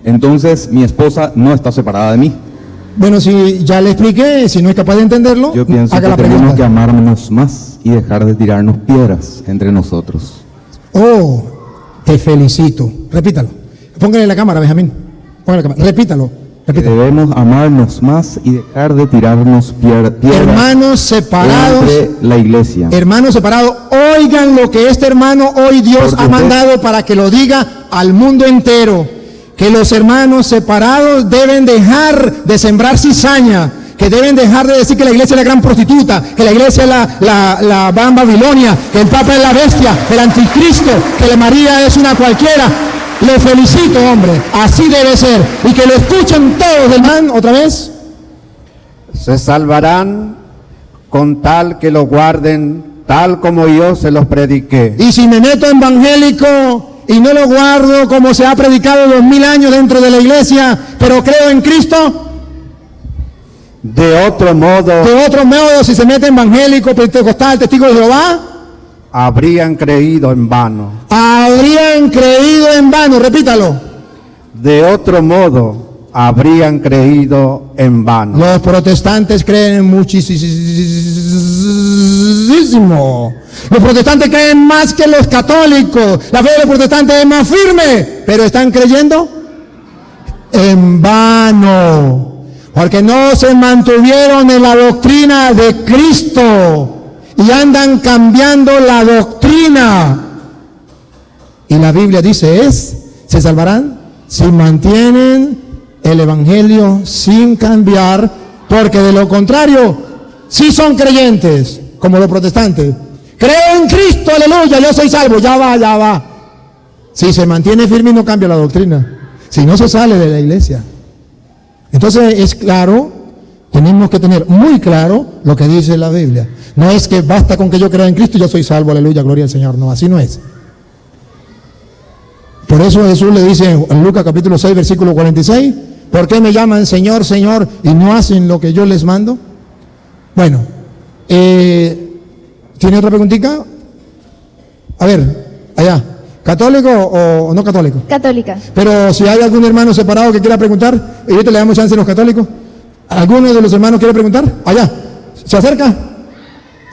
Entonces mi esposa no está separada de mí. Bueno, si ya le expliqué, si no es capaz de entenderlo, Yo pienso haga la que tenemos pregunta. que amarnos más y dejar de tirarnos piedras entre nosotros. Oh, te felicito. Repítalo. Póngale la cámara, Benjamín. Póngale la cámara. Repítalo. Que Repítalo. debemos amarnos más y dejar de tirarnos piedras Hermanos separados. entre la iglesia. Hermanos separados, oigan lo que este hermano hoy Dios Porque ha mandado para que lo diga al mundo entero. Que los hermanos separados deben dejar de sembrar cizaña, que deben dejar de decir que la iglesia es la gran prostituta, que la iglesia es la van Babilonia, que el Papa es la bestia, el anticristo, que la María es una cualquiera. Le felicito, hombre, así debe ser. Y que lo escuchen todos, hermano, otra vez. Se salvarán con tal que lo guarden, tal como yo se los prediqué. Y si me meto evangélico y no lo guardo como se ha predicado 2000 años dentro de la iglesia, pero creo en Cristo, De otro modo, si se mete evangélico, pentecostal, testigo de Jehová, habrían creído en vano. habrían creído en vano. Repítalo. De otro modo, habrían creído en vano. Los protestantes creen muchísimo. Los protestantes creen más que los católicos. La fe de los protestantes es más firme, pero están creyendo en vano, porque no se mantuvieron en la doctrina de Cristo y andan cambiando la doctrina. Y la Biblia dice se salvarán si mantienen el evangelio sin cambiar, porque de lo contrario, si son creyentes, como los protestantes, creo en Cristo, aleluya, yo soy salvo, ya va. Si se mantiene firme y no cambia la doctrina, si no se sale de la iglesia. Entonces es claro, tenemos que tener muy claro lo que dice la Biblia. No es que basta con que yo crea en Cristo y yo soy salvo, aleluya, gloria al Señor. No, así no es. Por eso Jesús le dice en Lucas capítulo 6, versículo 46, ¿por qué me llaman Señor, Señor y no hacen lo que yo les mando? Bueno, ¿tiene otra preguntita? A ver, allá, ¿católico o no católico? Católica. Pero si hay algún hermano separado que quiera preguntar, y ahorita le damos chance a los católicos. ¿Alguno de los hermanos quiere preguntar? Allá, ¿se acerca?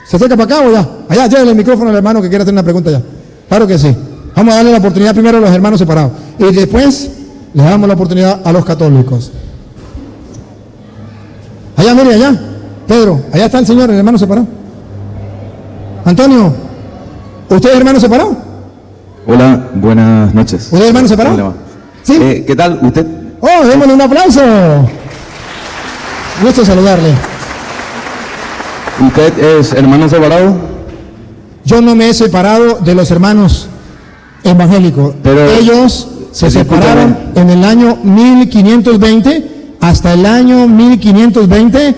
¿Se acerca para acá o allá? Allá, llévele el micrófono al hermano que quiera hacer una pregunta allá. Claro que sí. Vamos a darle la oportunidad primero a los hermanos separados y después le damos la oportunidad a los católicos. Allá, mire, allá. Pedro, allá está el señor, el hermano separado. Antonio, ¿usted es hermano separado? Hola, buenas noches. ¿Usted es hermano separado? Hola. Sí. ¿Qué tal? ¿Usted? Oh, démosle un aplauso. Gusto saludarle. ¿Usted es hermano separado? Yo no me he separado de los hermanos evangélicos. Pero, ellos se discúlpeme. separaron en el año 1520. Hasta el año 1520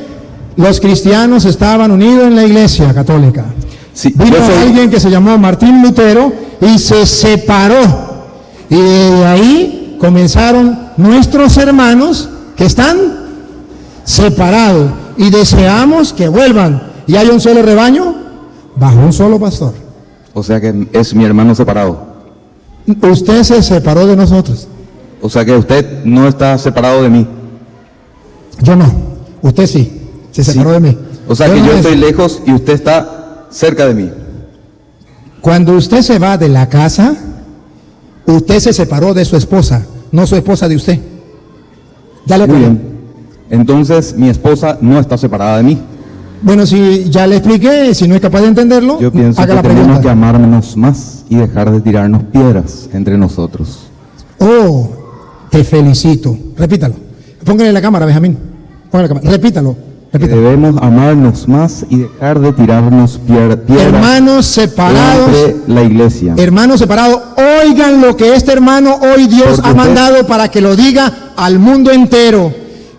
los cristianos estaban unidos en la iglesia católica. Sí, Vino yo soy- alguien que se llamó Martín Lutero y se separó. Y de ahí comenzaron nuestros hermanos que están separados. Y deseamos que vuelvan. Y hay un solo rebaño bajo un solo pastor. O sea que es mi hermano separado. Usted se separó de nosotros. O sea que usted no está separado de mí. Yo no. Usted sí. Se separó de mí. O sea que no yo es- estoy lejos y usted está cerca de mí. Cuando usted se va de la casa, usted se separó de su esposa, no su esposa de usted. Ya le Muy expliqué. bien. Entonces mi esposa no está separada de mí. Bueno, si ya le expliqué, si no es capaz de entenderlo, Yo pienso haga que la tenemos pregunta. que amarnos más y dejar de tirarnos piedras entre nosotros. Oh, te felicito. Repítalo. Póngale la cámara, Benjamín. Póngale la cámara. Repítalo. Que Repítalo. debemos amarnos más y dejar de tirarnos piedras Hermanos separados. entre la iglesia. Hermanos separados, oigan lo que este hermano hoy Dios Porque ha usted- mandado para que lo diga al mundo entero.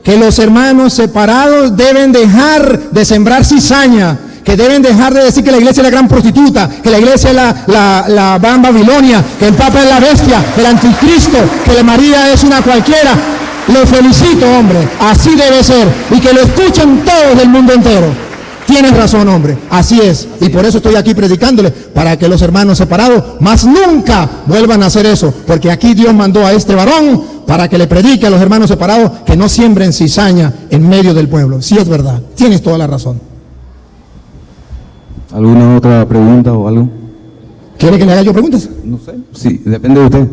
Que los hermanos separados deben dejar de sembrar cizaña, que deben dejar de decir que la iglesia es la gran prostituta, que la iglesia es la van Babilonia, que el Papa es la bestia, el anticristo, que la María es una cualquiera. Le felicito, hombre, así debe ser. Y que lo escuchen todos del mundo entero. Tienes razón, hombre, así es. Y por eso estoy aquí predicándole, para que los hermanos separados más nunca vuelvan a hacer eso. Porque aquí Dios mandó a este varón para que le predique a los hermanos separados que no siembren cizaña en medio del pueblo. Sí es verdad, tienes toda la razón. ¿Alguna otra pregunta o algo? ¿Quiere que le haga yo preguntas? No sé. Sí, depende de usted.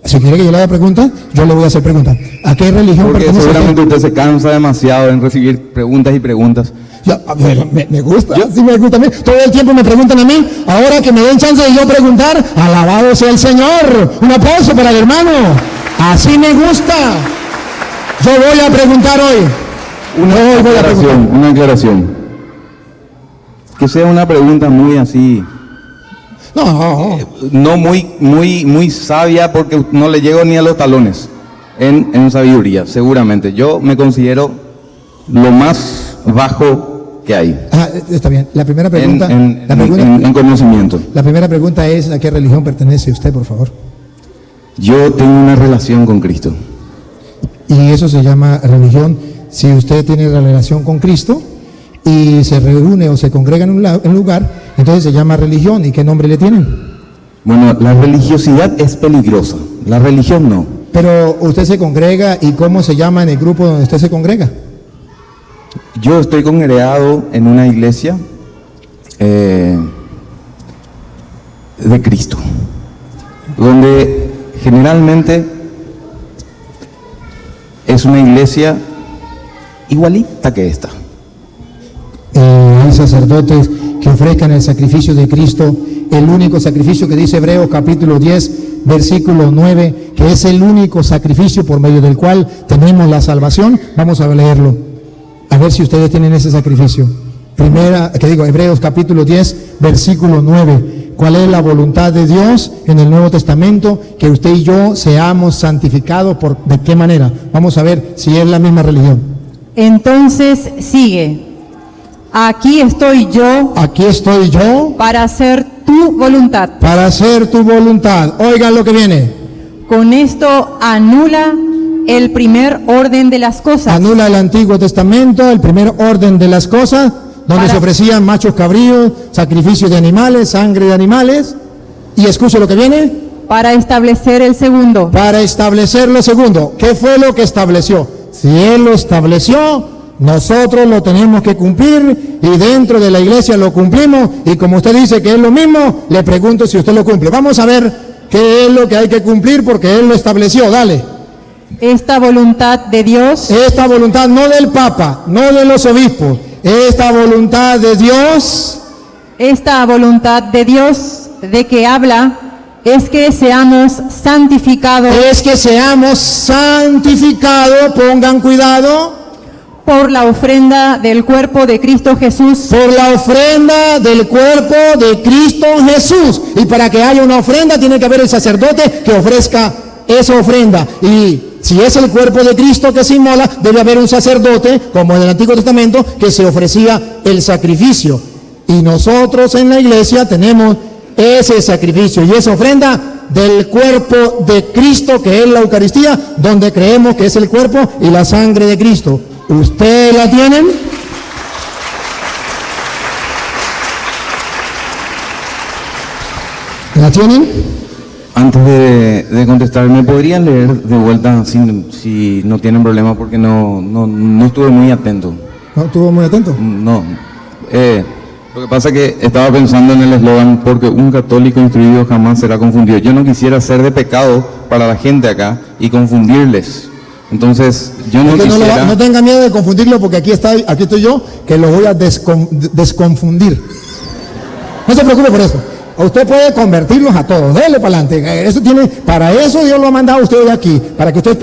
Si quiere que yo le haga preguntas, yo le voy a hacer preguntas. ¿A qué religión Porque pertenece seguramente usted? usted se cansa demasiado en recibir preguntas y preguntas. Me gusta, sí me gusta a mí. Todo el tiempo me preguntan a mí. Ahora que me den chance de yo preguntar, alabado sea el Señor. Un aplauso para el hermano. Así me gusta. Yo voy a preguntar hoy. Una aclaración. Que sea una pregunta muy así, no muy sabia, porque no le llego ni a los talones en sabiduría, seguramente. Yo me considero lo más bajo que hay Está bien. La primera pregunta, en conocimiento. La primera pregunta es: ¿a qué religión pertenece usted, por favor? Yo tengo una relación con Cristo. Y eso se llama religión. Si usted tiene la relación con Cristo y se reúne o se congrega en un lugar, entonces se llama religión. ¿Y qué nombre le tienen? Bueno, la religiosidad es peligrosa, la religión no. Pero usted se congrega, ¿y cómo se llama en el grupo donde usted se congrega? Yo estoy congregado en una iglesia de Cristo, donde generalmente es una iglesia igualita que esta. Hay sacerdotes que ofrezcan el sacrificio de Cristo, el único sacrificio que dice Hebreos capítulo 10, versículo 9, que es el único sacrificio por medio del cual tenemos la salvación. Vamos a leerlo, a ver si ustedes tienen ese sacrificio. Hebreos capítulo 10, versículo 9. ¿Cuál es la voluntad de Dios en el Nuevo Testamento? Que usted y yo seamos santificados. ¿De qué manera? Vamos a ver si es la misma religión. Entonces sigue: aquí estoy yo para hacer tu voluntad. Para hacer tu voluntad. Oigan lo que viene. Con esto anula el primer orden de las cosas. Anula el Antiguo Testamento, el primer orden de las cosas, donde se ofrecían machos cabríos, sacrificios de animales, sangre de animales. Y escuche lo que viene. Para establecer el segundo. Para establecer lo segundo. ¿Qué fue lo que estableció? Si Él lo estableció, nosotros lo tenemos que cumplir, y dentro de la iglesia lo cumplimos. Y como usted dice que es lo mismo, le pregunto si usted lo cumple. Vamos a ver qué es lo que hay que cumplir, porque Él lo estableció. Dale. Esta voluntad de Dios. Esta voluntad, no del Papa, no de los obispos. Esta voluntad de Dios. Esta voluntad de Dios, de que habla, es que seamos santificados. Es que seamos santificados, pongan cuidado. Por la ofrenda del cuerpo de Cristo Jesús. Por la ofrenda del cuerpo de Cristo Jesús. Y para que haya una ofrenda tiene que haber el sacerdote que ofrezca esa ofrenda. Y si es el cuerpo de Cristo que se inmola, debe haber un sacerdote, como en el Antiguo Testamento, que se ofrecía el sacrificio. Y nosotros en la iglesia tenemos ese sacrificio y esa ofrenda del cuerpo de Cristo, que es la Eucaristía, donde creemos que es el cuerpo y la sangre de Cristo. ¿Ustedes la tienen? ¿La tienen? Antes de contestar, ¿me podrían leer de vuelta si no tienen problema? Porque no estuve muy atento. ¿No estuvo muy atento? No. Lo que pasa es que estaba pensando en el eslogan: porque un católico instruido jamás será confundido. Yo no quisiera ser de pecado para la gente acá y confundirles. Entonces, yo no quisiera... No tenga miedo de confundirlo, porque aquí estoy yo, que lo voy a desconfundir. No se preocupe por eso. Usted puede convertirlos a todos. Dele para adelante. Para eso Dios lo ha mandado a usted hoy aquí. Para que usted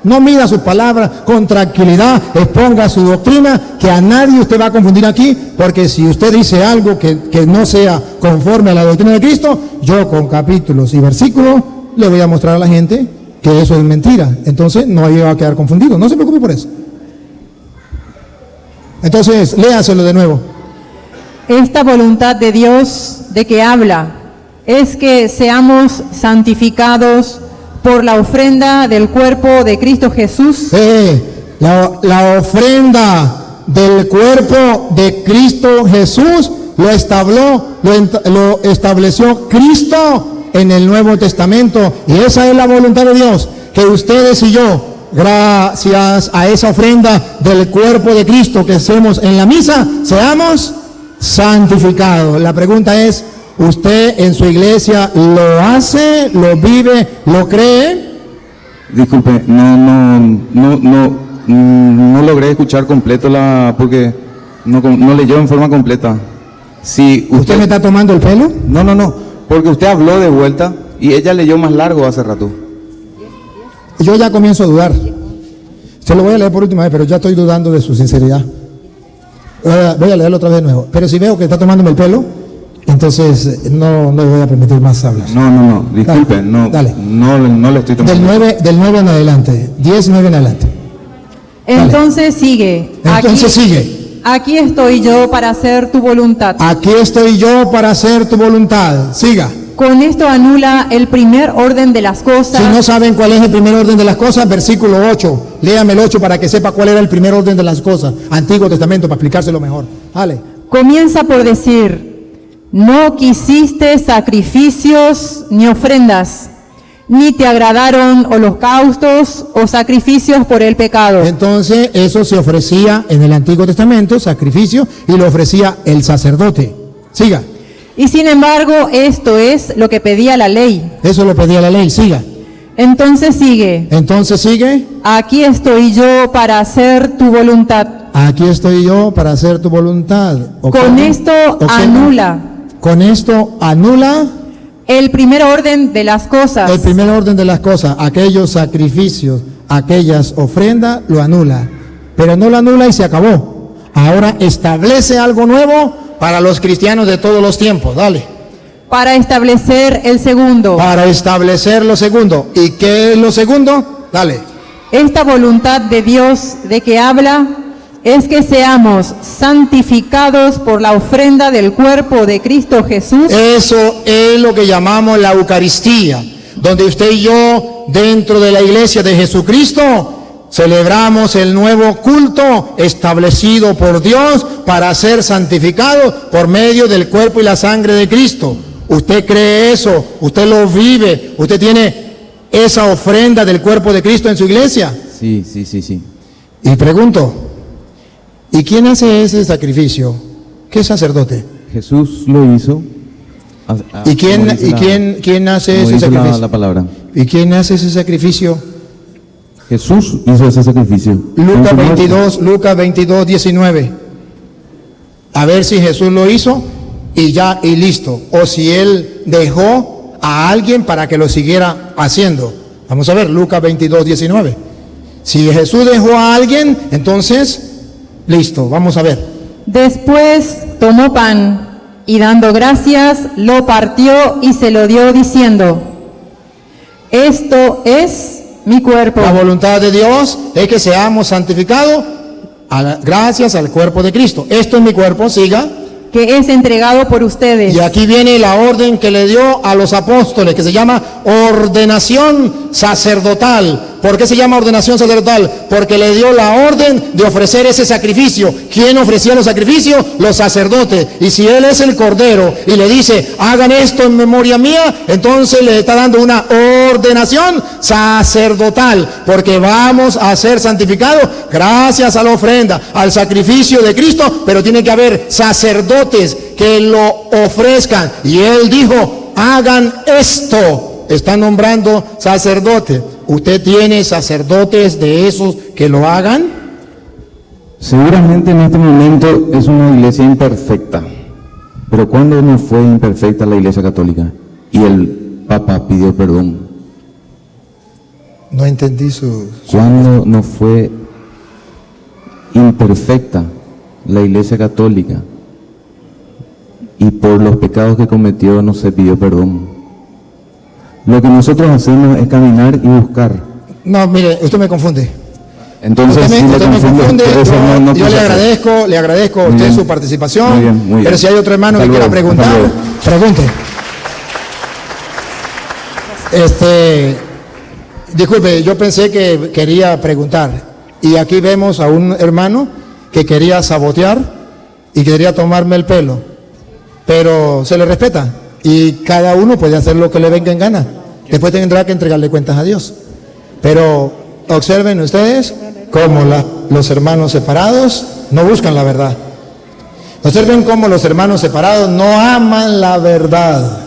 no mida sus palabras con tranquilidad, exponga su doctrina, que a nadie usted va a confundir aquí. Porque si usted dice algo que no sea conforme a la doctrina de Cristo, yo con capítulos y versículos le voy a mostrar a la gente que eso es mentira. Entonces no va a quedar confundido. No se preocupe por eso. Entonces, léaselo de nuevo. Esta voluntad de Dios, de que habla, es que seamos santificados por la ofrenda del cuerpo de Cristo Jesús. La ofrenda del cuerpo de Cristo Jesús lo estableció Cristo en el Nuevo Testamento. Y esa es la voluntad de Dios, que ustedes y yo, gracias a esa ofrenda del cuerpo de Cristo que hacemos en la misa, seamos santificados. La pregunta es, ¿usted en su iglesia lo hace, lo vive, lo cree? Disculpe, no logré escuchar completo porque no leyó en forma completa. Si ¿Usted me está tomando el pelo? No, porque usted habló de vuelta y ella leyó más largo hace rato. Yo ya comienzo a dudar. Se lo voy a leer por última vez, pero ya estoy dudando de su sinceridad. Voy a leerlo otra vez de nuevo. Pero si veo que está tomándome el pelo, entonces no le voy a permitir más hablar. No, disculpe, Dale. No le estoy tomando. Del 9 en adelante, 10, 9 en adelante. Entonces sigue. Sigue. Aquí estoy yo para hacer tu voluntad. Aquí estoy yo para hacer tu voluntad. Siga. Con esto anula el primer orden de las cosas. Si no saben cuál es el primer orden de las cosas, versículo 8. Léame el 8 para que sepa cuál era el primer orden de las cosas. Antiguo Testamento, para explicárselo mejor. Dale. Comienza por decir: no quisiste sacrificios ni ofrendas, ni te agradaron holocaustos o sacrificios por el pecado. Entonces, eso se ofrecía en el Antiguo Testamento, sacrificio, y lo ofrecía el sacerdote. Siga. Y sin embargo, esto es lo que pedía la ley. Eso lo pedía la ley. Siga. Entonces sigue. Aquí estoy yo para hacer tu voluntad. Aquí estoy yo para hacer tu voluntad. Con esto anula. Con esto anula el primer orden de las cosas. El primer orden de las cosas, aquellos sacrificios, aquellas ofrendas, lo anula. Pero no lo anula y se acabó. Ahora establece algo nuevo para los cristianos de todos los tiempos. Dale. Para establecer el segundo. Para establecer lo segundo. ¿Y qué es lo segundo? Dale. Esta voluntad de Dios de que habla es que seamos santificados por la ofrenda del cuerpo de Cristo Jesús. Eso es lo que llamamos la Eucaristía, donde usted y yo, dentro de la iglesia de Jesucristo, celebramos el nuevo culto establecido por Dios para ser santificados por medio del cuerpo y la sangre de Cristo. ¿Usted cree eso? ¿Usted lo vive? ¿Usted tiene esa ofrenda del cuerpo de Cristo en su iglesia? Sí. Y pregunto, ¿y quién hace ese sacrificio? ¿Qué sacerdote? Jesús lo hizo. ¿Y quién hace ese sacrificio? La palabra. ¿Y quién hace ese sacrificio? Jesús hizo ese sacrificio. Lucas 22, 19. A ver si Jesús lo hizo y listo. O si él dejó a alguien para que lo siguiera haciendo. Vamos a ver, Lucas 22, 19. Si Jesús dejó a alguien, entonces, listo, vamos a ver. Después tomó pan y dando gracias, lo partió y se lo dio diciendo: esto es mi cuerpo. La voluntad de Dios es que seamos santificados gracias al cuerpo de Cristo. Esto es mi cuerpo, siga. Que es entregado por ustedes. Y aquí viene la orden que le dio a los apóstoles, que se llama ordenación sacerdotal. ¿Por qué se llama ordenación sacerdotal? Porque le dio la orden de ofrecer ese sacrificio. ¿Quién ofrecía los sacrificios? Los sacerdotes. Y si él es el cordero y le dice, hagan esto en memoria mía, entonces le está dando una ordenación sacerdotal, porque vamos a ser santificados gracias a la ofrenda, al sacrificio de Cristo, pero tiene que haber sacerdotes que lo ofrezcan. Y él dijo, hagan esto. Está nombrando sacerdotes. ¿Usted tiene sacerdotes de esos que lo hagan? Seguramente en este momento es una iglesia imperfecta. Pero ¿cuándo no fue imperfecta la iglesia católica? Y el Papa pidió perdón. No entendí su... ¿Cuándo no fue imperfecta la iglesia católica? Y por los pecados que cometió no se pidió perdón. Lo que nosotros hacemos es caminar y buscar. No, mire, usted me confunde. Entonces, usted me confunde. Yo le agradezco a usted su participación. Muy bien. Pero si hay otro hermano que quiera preguntar, pregunte. Disculpe, yo pensé que quería preguntar. Y aquí vemos a un hermano que quería sabotear y quería tomarme el pelo, pero se le respeta y cada uno puede hacer lo que le venga en gana. Después tendrá que entregarle cuentas a Dios. Pero observen ustedes cómo los hermanos separados no buscan la verdad. Observen cómo los hermanos separados no aman la verdad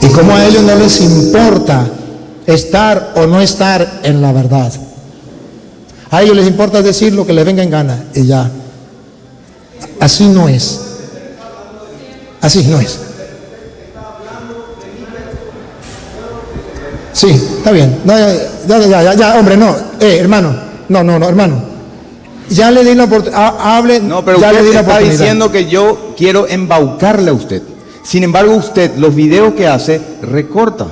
y cómo a ellos no les importa estar o no estar en la verdad. A ellos les importa decir lo que les venga en gana y ya. Así no es. Así no es. Sí, está bien. No, ya, hombre, no. Hermano. No, hermano. Ya le di la oportunidad. Hable. No, pero ya usted le di la está oportunidad. diciendo que yo quiero embaucarle a usted. Sin embargo, usted, los videos que hace, recorta.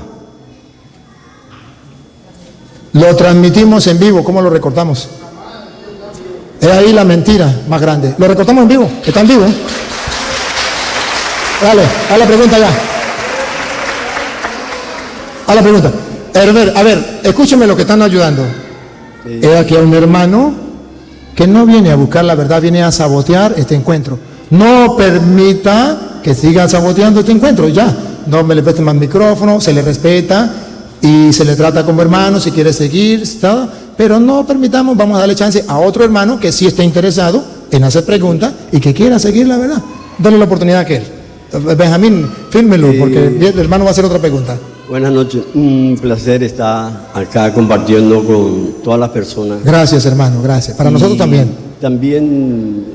Lo transmitimos en vivo. ¿Cómo lo recortamos? Es ahí la mentira más grande. Lo recortamos en vivo. Está en vivo. Dale, haz la pregunta ya. Haz la pregunta. A ver, escúcheme lo que están ayudando. Es aquí a un hermano que no viene a buscar la verdad, viene a sabotear este encuentro. No permita que siga saboteando este encuentro, ya. No me le preste más micrófono, se le respeta y se le trata como hermano si quiere seguir, ¿está? Pero no permitamos, vamos a darle chance a otro hermano que sí esté interesado en hacer preguntas y que quiera seguir la verdad. Dale la oportunidad a aquel. Benjamín, fírmelo, porque el hermano va a hacer otra pregunta. Buenas noches, un placer estar acá compartiendo con todas las personas. Gracias, hermano, gracias. Para nosotros también. También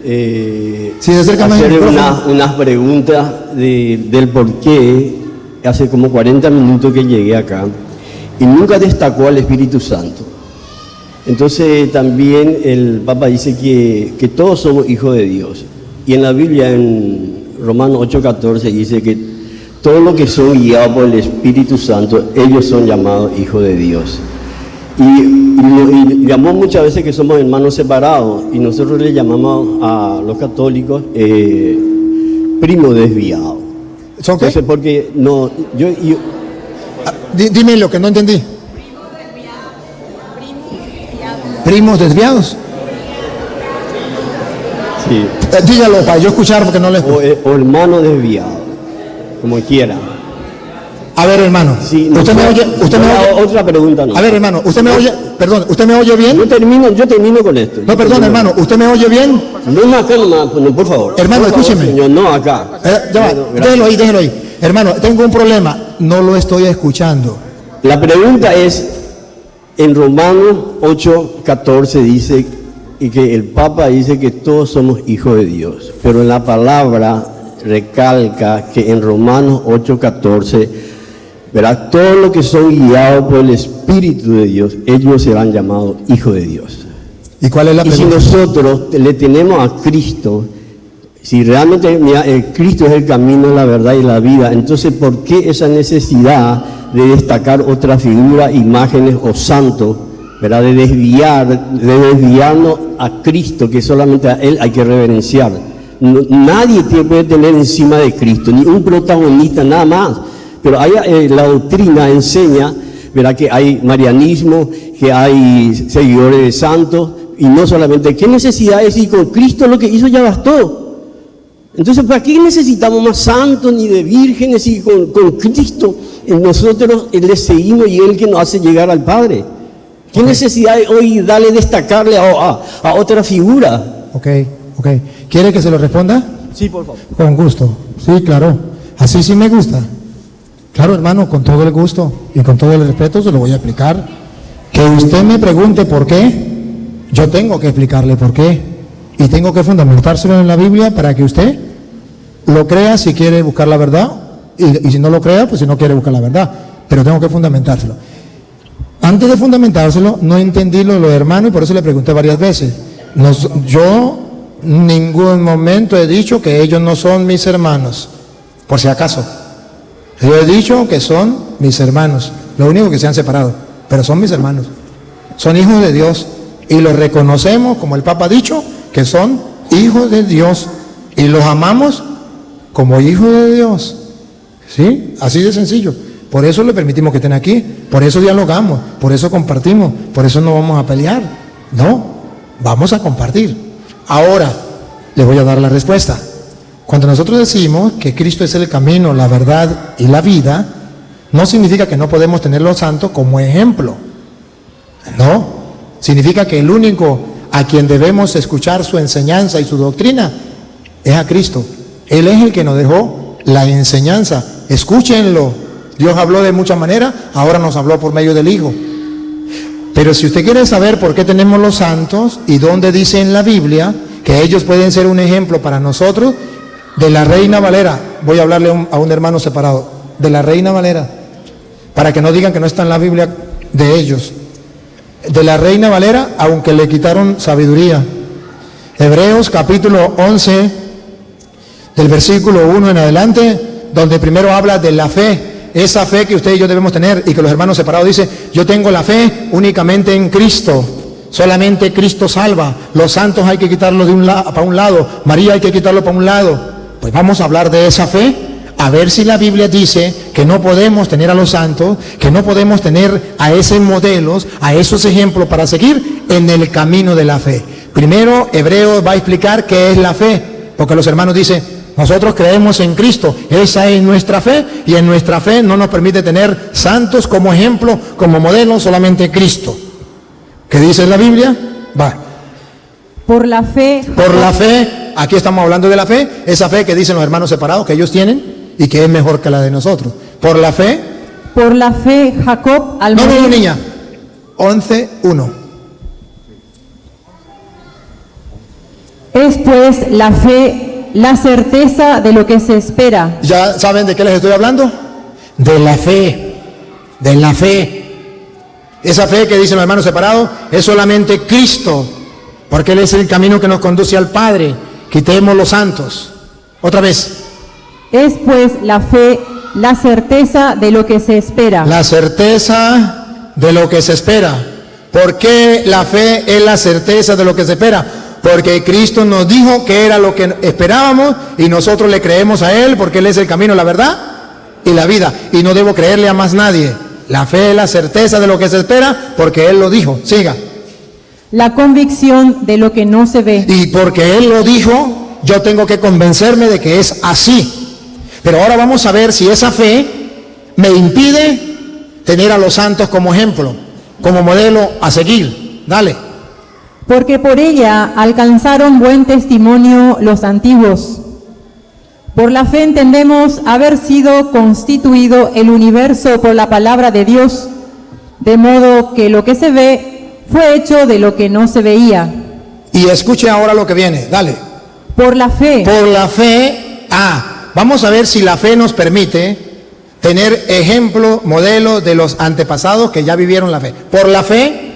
Sí, de cerca más el hacer micrófono. unas preguntas del por qué hace como 40 minutos que llegué acá y nunca destacó al Espíritu Santo. Entonces también el Papa dice que todos somos hijos de Dios. Y en la Biblia, en Romanos 8:14, dice que todos los que son guiados por el Espíritu Santo, ellos son llamados hijos de Dios. Y llamamos muchas veces que somos hermanos separados, y nosotros le llamamos a los católicos primos desviados. ¿Son qué? Entonces, porque no, Dime lo que no entendí. Primos desviados. sí, Dígalo para yo escuchar porque no le escucho. o hermanos desviados, como quiera. A ver, hermano. Sí, ¿Usted me oye? ¿Usted me oye? Otra pregunta no. A ver, hermano, ¿usted me oye? Perdón, ¿usted me oye bien? Yo termino con esto. No, perdón, hermano, ¿usted me oye bien? No, acá nomás, no, por favor. Hermano, Por favor, escúcheme. señor, no, acá. Ya va, Bueno, gracias. déjelo ahí. Hermano, tengo un problema, no lo estoy escuchando. La pregunta es, en Romanos 8:14 dice, y que el Papa dice que todos somos hijos de Dios, pero en la palabra recalca que en Romanos 8:14, verá, todos los que son guiados por el Espíritu de Dios, ellos serán llamados hijos de Dios. ¿Y cuál es la Y si pregunta? nosotros le tenemos a Cristo, si realmente mira, Cristo es el camino, la verdad y la vida, entonces ¿por qué esa necesidad de destacar otra figura, imágenes o santos, ¿verdad? De desviarnos a Cristo, que solamente a Él hay que reverenciar? Nadie puede tener encima de Cristo, ni un protagonista, nada más. Pero la doctrina enseña, ¿verdad?, que hay marianismo, que hay seguidores de santos, y no solamente, ¿qué necesidad es? Y con Cristo lo que hizo ya bastó. Entonces, ¿para qué necesitamos más santos ni de vírgenes? Y con Cristo nosotros le seguimos y Él que nos hace llegar al Padre. ¿Qué necesidad hay hoy darle, destacarle a otra figura? Ok. ¿Quiere que se lo responda? Sí, por favor. Con gusto. Sí, claro. Así sí me gusta. Claro, hermano, con todo el gusto y con todo el respeto se lo voy a explicar. Que usted me pregunte por qué, yo tengo que explicarle por qué. Y tengo que fundamentárselo en la Biblia para que usted lo crea si quiere buscar la verdad. Y si no lo crea, pues si no quiere buscar la verdad. Pero tengo que fundamentárselo. Antes de fundamentárselo, no entendí lo de los hermanos y por eso le pregunté varias veces. Yo en ningún momento he dicho que ellos no son mis hermanos, por si acaso. Yo he dicho que son mis hermanos, lo único que se han separado, pero son mis hermanos. Son hijos de Dios y los reconocemos, como el Papa ha dicho, que son hijos de Dios y los amamos como hijos de Dios. ¿Sí? Así de sencillo. Por eso le permitimos que estén aquí, por eso dialogamos, por eso compartimos, por eso no vamos a pelear. No, vamos a compartir. Ahora, les voy a dar la respuesta. Cuando nosotros decimos que Cristo es el camino, la verdad y la vida, no significa que no podemos tener los santos como ejemplo. No, significa que el único a quien debemos escuchar su enseñanza y su doctrina es a Cristo. Él es el que nos dejó la enseñanza. Escúchenlo. Dios habló de muchas maneras, ahora nos habló por medio del Hijo. Pero si usted quiere saber por qué tenemos los santos y dónde dice en la Biblia que ellos pueden ser un ejemplo para nosotros, de la Reina Valera, voy a hablarle a un hermano separado, de la Reina Valera, para que no digan que no está en la Biblia de ellos. De la Reina Valera, aunque le quitaron sabiduría. Hebreos capítulo 11, del versículo 1 en adelante, donde primero habla de la fe, esa fe que usted y yo debemos tener, y que los hermanos separados dicen, yo tengo la fe únicamente en Cristo, solamente Cristo salva, los santos hay que quitarlos para un lado, María hay que quitarlo para un lado. Pues vamos a hablar de esa fe, a ver si la Biblia dice que no podemos tener a los santos, que no podemos tener a esos modelos, a esos ejemplos para seguir en el camino de la fe. Primero, Hebreos va a explicar qué es la fe, porque los hermanos dicen, nosotros creemos en Cristo, esa es nuestra fe, y en nuestra fe no nos permite tener santos como ejemplo, como modelo, solamente Cristo. ¿Qué dice la Biblia? Va. Por la fe. Por la fe, aquí estamos hablando de la fe, esa fe que dicen los hermanos separados que ellos tienen y que es mejor que la de nosotros. Por la fe. Por la fe, Jacob al morir. No, niña. 11:1. Es pues la fe, la certeza de lo que se espera. ¿Ya saben de qué les estoy hablando? De la fe. De la fe. Esa fe que dicen los hermanos separados es solamente Cristo, porque Él es el camino que nos conduce al Padre. Quitemos los santos. Otra vez. Es pues la fe, la certeza de lo que se espera. La certeza de lo que se espera. ¿Por qué la fe es la certeza de lo que se espera? Porque Cristo nos dijo que era lo que esperábamos y nosotros le creemos a Él porque Él es el camino, la verdad y la vida. Y no debo creerle a más nadie. La fe es la certeza de lo que se espera porque Él lo dijo. Siga. La convicción de lo que no se ve. Y porque Él lo dijo, yo tengo que convencerme de que es así. Pero ahora vamos a ver si esa fe me impide tener a los santos como ejemplo, como modelo a seguir. Dale. Porque por ella alcanzaron buen testimonio los antiguos. Por la fe entendemos haber sido constituido el universo por la palabra de Dios, de modo que lo que se ve fue hecho de lo que no se veía. Y escuche ahora lo que viene, dale. Por la fe. Por la fe, vamos a ver si la fe nos permite tener ejemplo, modelo de los antepasados que ya vivieron la fe. Por la fe,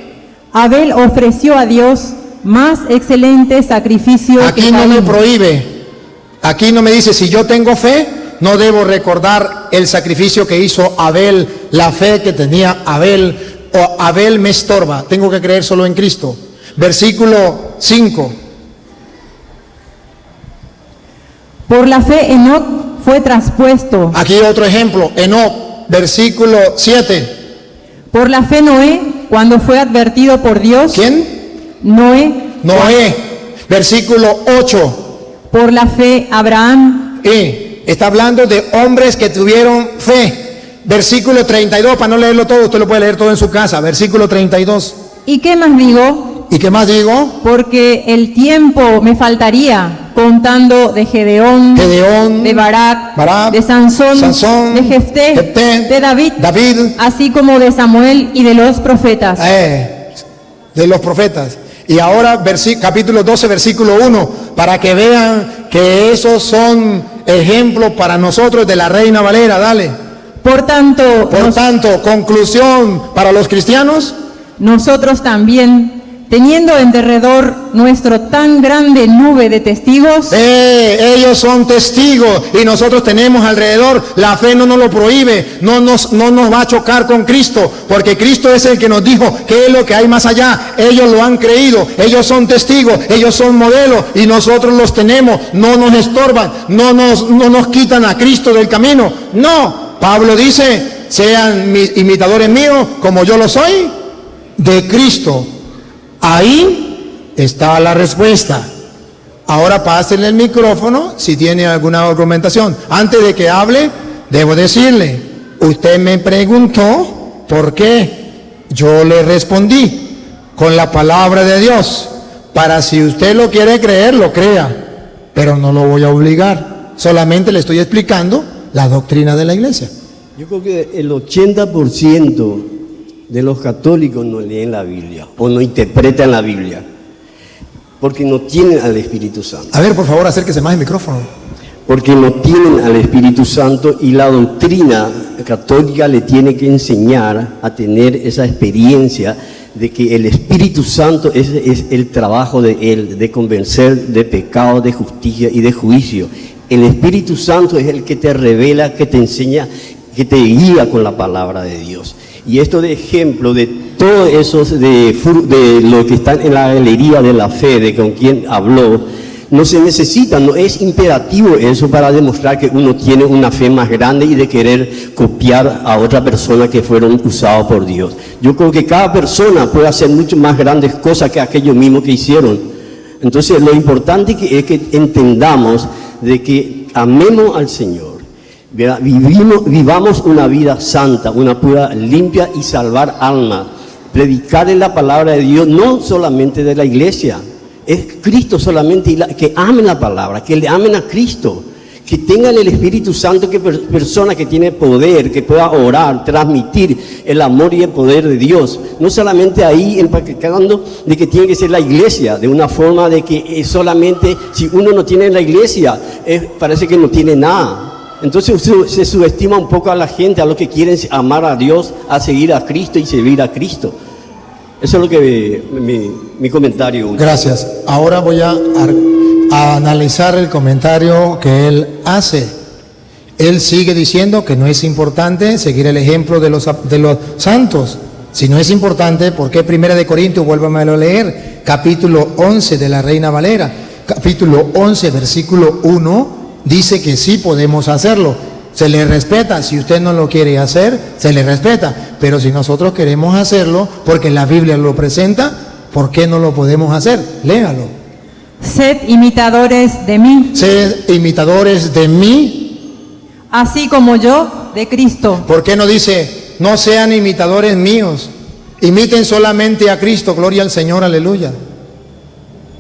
Abel ofreció a Dios más excelente sacrificio aquí que no me Caín. prohíbe, aquí no me dice si yo tengo fe, no debo recordar el sacrificio que hizo Abel, la fe que tenía Abel, o Abel me estorba, tengo que creer solo en Cristo. Versículo 5. Por la fe Enoc fue traspuesto. Aquí otro ejemplo, Enoc, versículo 7. Por la fe Noé, cuando fue advertido por Dios. ¿Quién? Noé. Noé, versículo 8. Por la fe Abraham. Está hablando de hombres que tuvieron fe. Versículo 32, para no leerlo todo, usted lo puede leer todo en su casa. Versículo 32. ¿Y qué más digo? ¿Y qué más digo? Porque el tiempo me faltaría contando de Gedeón, de Barak, de Sansón, de Jefté, de David, así como de Samuel y de los profetas. De los profetas. Y ahora capítulo 12, versículo 1, para que vean que esos son ejemplos para nosotros de la Reina Valera, dale. Por tanto, conclusión para los cristianos. Nosotros también, teniendo en derredor nuestro tan grande nube de testigos. Ellos son testigos y nosotros tenemos alrededor. La fe no nos lo prohíbe, no nos va a chocar con Cristo, porque Cristo es el que nos dijo qué es lo que hay más allá. Ellos lo han creído, ellos son testigos, ellos son modelos y nosotros los tenemos. No nos estorban, no nos quitan a Cristo del camino. No, Pablo dice, sean mis imitadores míos como yo lo soy de Cristo. Ahí está la respuesta. Ahora pásenle el micrófono si tiene alguna argumentación. Antes de que hable, debo decirle, usted me preguntó por qué. Yo le respondí con la palabra de Dios, para si usted lo quiere creer, lo crea, pero no lo voy a obligar. Solamente le estoy explicando la doctrina de la iglesia. Yo creo que el 80% de los católicos no leen la Biblia o no interpretan la Biblia porque no tienen al Espíritu Santo. A ver, por favor, acérquese más el micrófono. Porque no tienen al Espíritu Santo y la doctrina católica le tiene que enseñar a tener esa experiencia de que el Espíritu Santo es el trabajo de Él, de convencer de pecado, de justicia y de juicio. El Espíritu Santo es el que te revela, que te enseña, que te guía con la palabra de Dios. Y esto de ejemplo de todos esos, de lo que están en la galería de la fe, de con quien habló, no se necesita, no es imperativo eso para demostrar que uno tiene una fe más grande y de querer copiar a otra persona que fueron usados por Dios. Yo creo que cada persona puede hacer mucho más grandes cosas que aquellos mismos que hicieron. Entonces lo importante es que entendamos de que amemos al Señor, vivamos una vida santa, una pura, limpia y salvar almas, predicar en la palabra de Dios, no solamente de la iglesia. Es Cristo solamente, que amen la palabra, que le amen a Cristo, que tengan el Espíritu Santo, que persona que tiene poder, que pueda orar, transmitir el amor y el poder de Dios. No solamente ahí empaquetando de que tiene que ser la iglesia, de una forma de que solamente si uno no tiene la iglesia, parece que no tiene nada. Entonces se subestima un poco a la gente, a los que quieren amar a Dios, a seguir a Cristo y servir a Cristo. Eso es lo que mi comentario. Gracias. Ahora voy a analizar el comentario que él hace. Él sigue diciendo que no es importante seguir el ejemplo de los santos. Si no es importante, ¿por qué 1 de Corintios? Vuélvame a leer. Capítulo 11 de la Reina Valera. Capítulo 11, versículo 1, dice que sí podemos hacerlo. Se le respeta, si usted no lo quiere hacer, se le respeta, pero si nosotros queremos hacerlo, porque la Biblia lo presenta, ¿por qué no lo podemos hacer? Léalo. Sed imitadores de mí, Sed imitadores de mí, así como yo de Cristo. ¿por qué no dice, no sean imitadores míos, imiten solamente a Cristo, gloria al Señor, aleluya?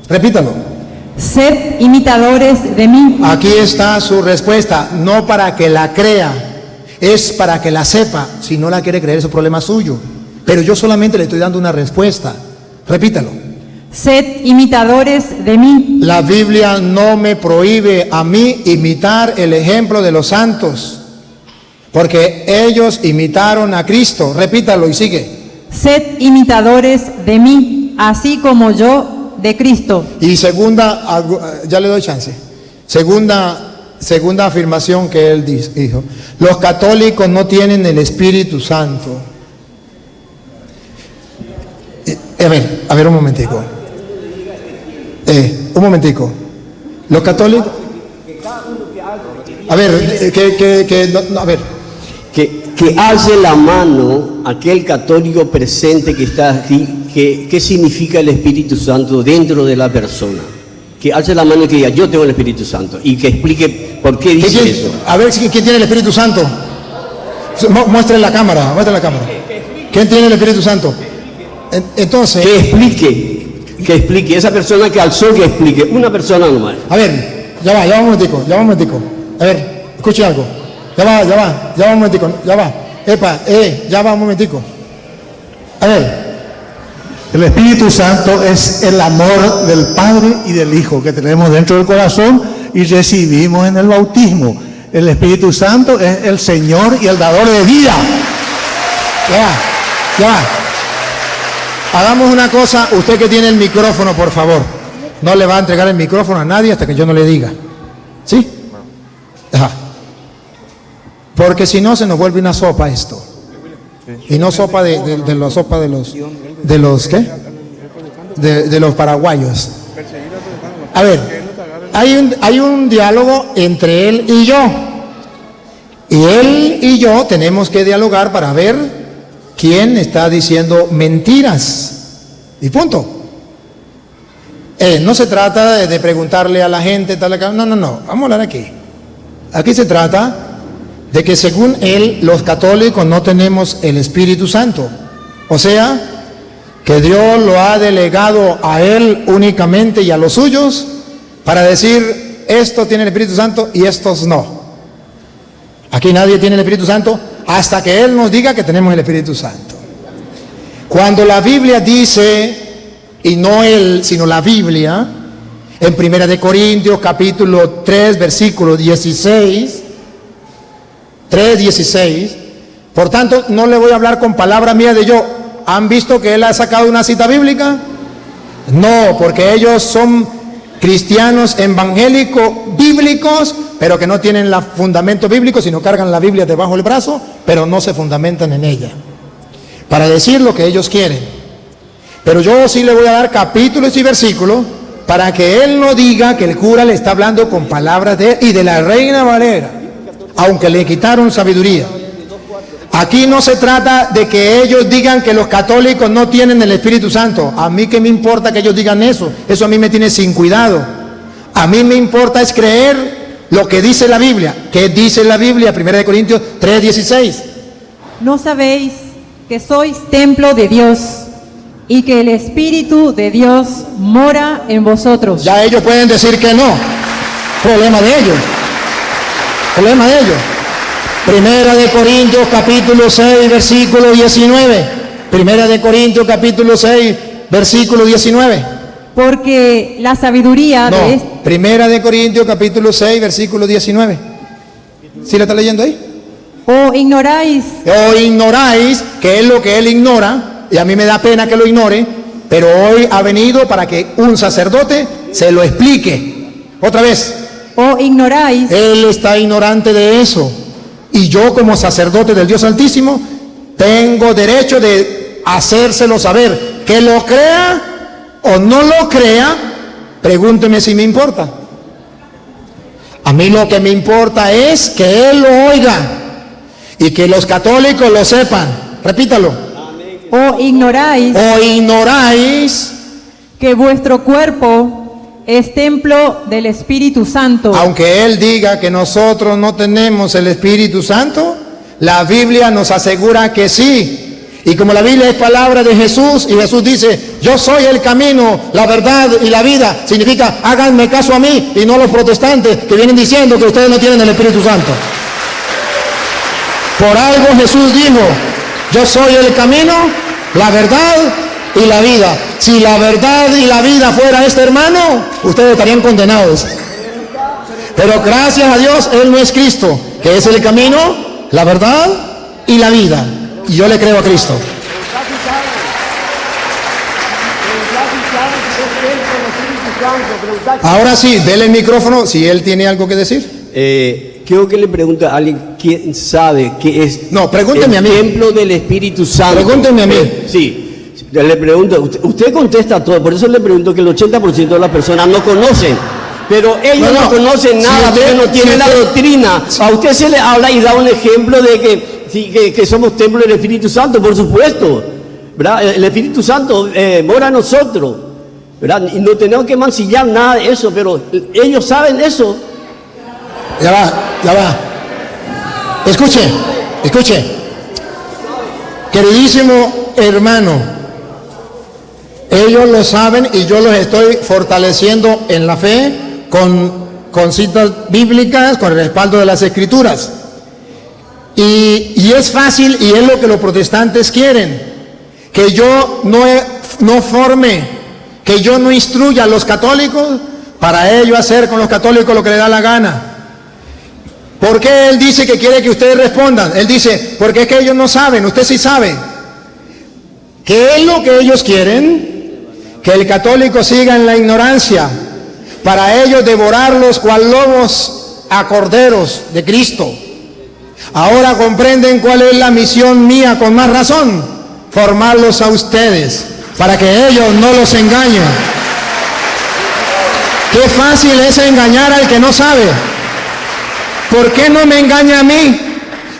Repítalo. Sed imitadores de mí. Aquí está su respuesta, no para que la crea, es para que la sepa. Si no la quiere creer, es un problema suyo. Pero yo solamente le estoy dando una respuesta. Repítalo. Sed imitadores de mí. La Biblia no me prohíbe a mí imitar el ejemplo de los santos, porque ellos imitaron a Cristo. Repítalo y sigue. Sed imitadores de mí, así como yo de Cristo. Y segunda, ya le doy chance. Segunda afirmación que él dijo: los católicos no tienen el Espíritu Santo. A ver un momentico. Un momentico. Los católicos. A ver, Que alce la mano aquel católico presente que está aquí. ¿Qué significa el Espíritu Santo dentro de la persona? Que alce la mano y que diga, yo tengo el Espíritu Santo. Y que explique por qué dice eso. A ver, ¿quién tiene el Espíritu Santo? Muestre la cámara, ¿Quién tiene el Espíritu Santo? Entonces... Que explique. Esa persona que alzó, que explique. Una persona nomás. A ver, ya va un momentico. A ver, escuche algo. Ya va un momentico, ya va un momentico. A ver. El Espíritu Santo es el amor del Padre y del Hijo que tenemos dentro del corazón y recibimos en el bautismo. El Espíritu Santo es el Señor y el dador de vida. Ya va. Hagamos una cosa, usted que tiene el micrófono, por favor. No le va a entregar el micrófono a nadie hasta que yo no le diga. ¿Sí? Ajá. Porque si no se nos vuelve una sopa esto. Y no sopa de los ¿qué? De los paraguayos. A ver, hay un diálogo entre él y yo. Y él y yo tenemos que dialogar para ver quién está diciendo mentiras. Y punto. No se trata de preguntarle a la gente, tal, no, vamos a hablar aquí. Aquí se trata de que según él, los católicos no tenemos el Espíritu Santo. O sea, que Dios lo ha delegado a él únicamente y a los suyos para decir, estos tienen el Espíritu Santo y estos no. Aquí nadie tiene el Espíritu Santo hasta que él nos diga que tenemos el Espíritu Santo. Cuando la Biblia dice, y no él, sino la Biblia, en 1 Corintios capítulo 3, versículo 16, 3:16, por tanto, no le voy a hablar con palabra mía de yo. ¿Han visto que él ha sacado una cita bíblica? No, porque ellos son cristianos evangélicos bíblicos, pero que no tienen el fundamento bíblico, sino cargan la Biblia debajo del brazo, pero no se fundamentan en ella, para decir lo que ellos quieren. Pero yo sí le voy a dar capítulos y versículos para que él no diga que el cura le está hablando con palabras de él y de la Reina Valera, aunque le quitaron sabiduría. Aquí no se trata de que ellos digan que los católicos no tienen el Espíritu Santo. A mí qué me importa que ellos digan eso. Eso a mí me tiene sin cuidado. A mí me importa es creer lo que dice la Biblia. ¿Qué dice la Biblia? 1 Corintios 3:16. ¿No sabéis que sois templo de Dios y que el Espíritu de Dios mora en vosotros? Ya ellos pueden decir que no. Problema de ellos. Problema de ellos. 1 Corintios capítulo 6, versículo 19. 1 Corintios capítulo 6, versículo 19. Porque la sabiduría No, de 1 Corintios capítulo 6, versículo 19. ¿Sí lo está leyendo ahí? o ignoráis O ignoráis, que es lo que él ignora, y a mí me da pena que lo ignore, pero hoy ha venido para que un sacerdote se lo explique. Otra vez, o ignoráis él está ignorante de eso. Y yo como sacerdote del Dios Altísimo tengo derecho de hacérselo saber. Que lo crea o no lo crea, pregúnteme si me importa. A mí lo que me importa es que él lo oiga y que los católicos lo sepan. Repítalo. o ignoráis O ignoráis, que vuestro cuerpo es templo del Espíritu Santo, aunque él diga que nosotros no tenemos el Espíritu Santo, la Biblia nos asegura que sí. Y como la Biblia es palabra de Jesús, y Jesús dice, yo soy el camino, la verdad y la vida, significa, háganme caso a mí y no a los protestantes que vienen diciendo que ustedes no tienen el Espíritu Santo. Por algo Jesús dijo, yo soy el camino, la verdad y la vida. Si la verdad y la vida fuera este hermano, ustedes estarían condenados. Pero gracias a Dios, él no es Cristo, que es el camino, la verdad y la vida. Y yo le creo a Cristo. Ahora sí, dele el micrófono si él tiene algo que decir. Quiero que le pregunte a alguien quién sabe qué es No, pregúnteme a mí. el templo del Espíritu Santo. Pregúnteme a mí. Sí, le pregunto, usted contesta todo, por eso le pregunto que el 80% de las personas no conocen. Pero ellos no conocen nada, Si usted- porque no tienen si la usted- doctrina. A usted se le habla y da un ejemplo de que, sí, que somos templo del Espíritu Santo, por supuesto, ¿verdad? El Espíritu Santo mora en nosotros, ¿verdad? Y no tenemos que mancillar nada de eso, pero ellos saben eso. Ya va. Escuche. Queridísimo hermano, ellos lo saben y yo los estoy fortaleciendo en la fe con citas bíblicas, con el respaldo de las Escrituras. Y es fácil, y es lo que los protestantes quieren, que yo no forme, que yo no instruya a los católicos para ellos hacer con los católicos lo que les da la gana. ¿Por qué él dice que quiere que ustedes respondan? Él dice, porque es que ellos no saben, usted sí sabe. ¿Qué es lo que ellos quieren? Que el católico siga en la ignorancia, para ellos devorarlos cual lobos a corderos de Cristo. Ahora comprenden cuál es la misión mía con más razón, formarlos a ustedes, para que ellos no los engañen. Qué fácil es engañar al que no sabe. ¿Por qué no me engaña a mí?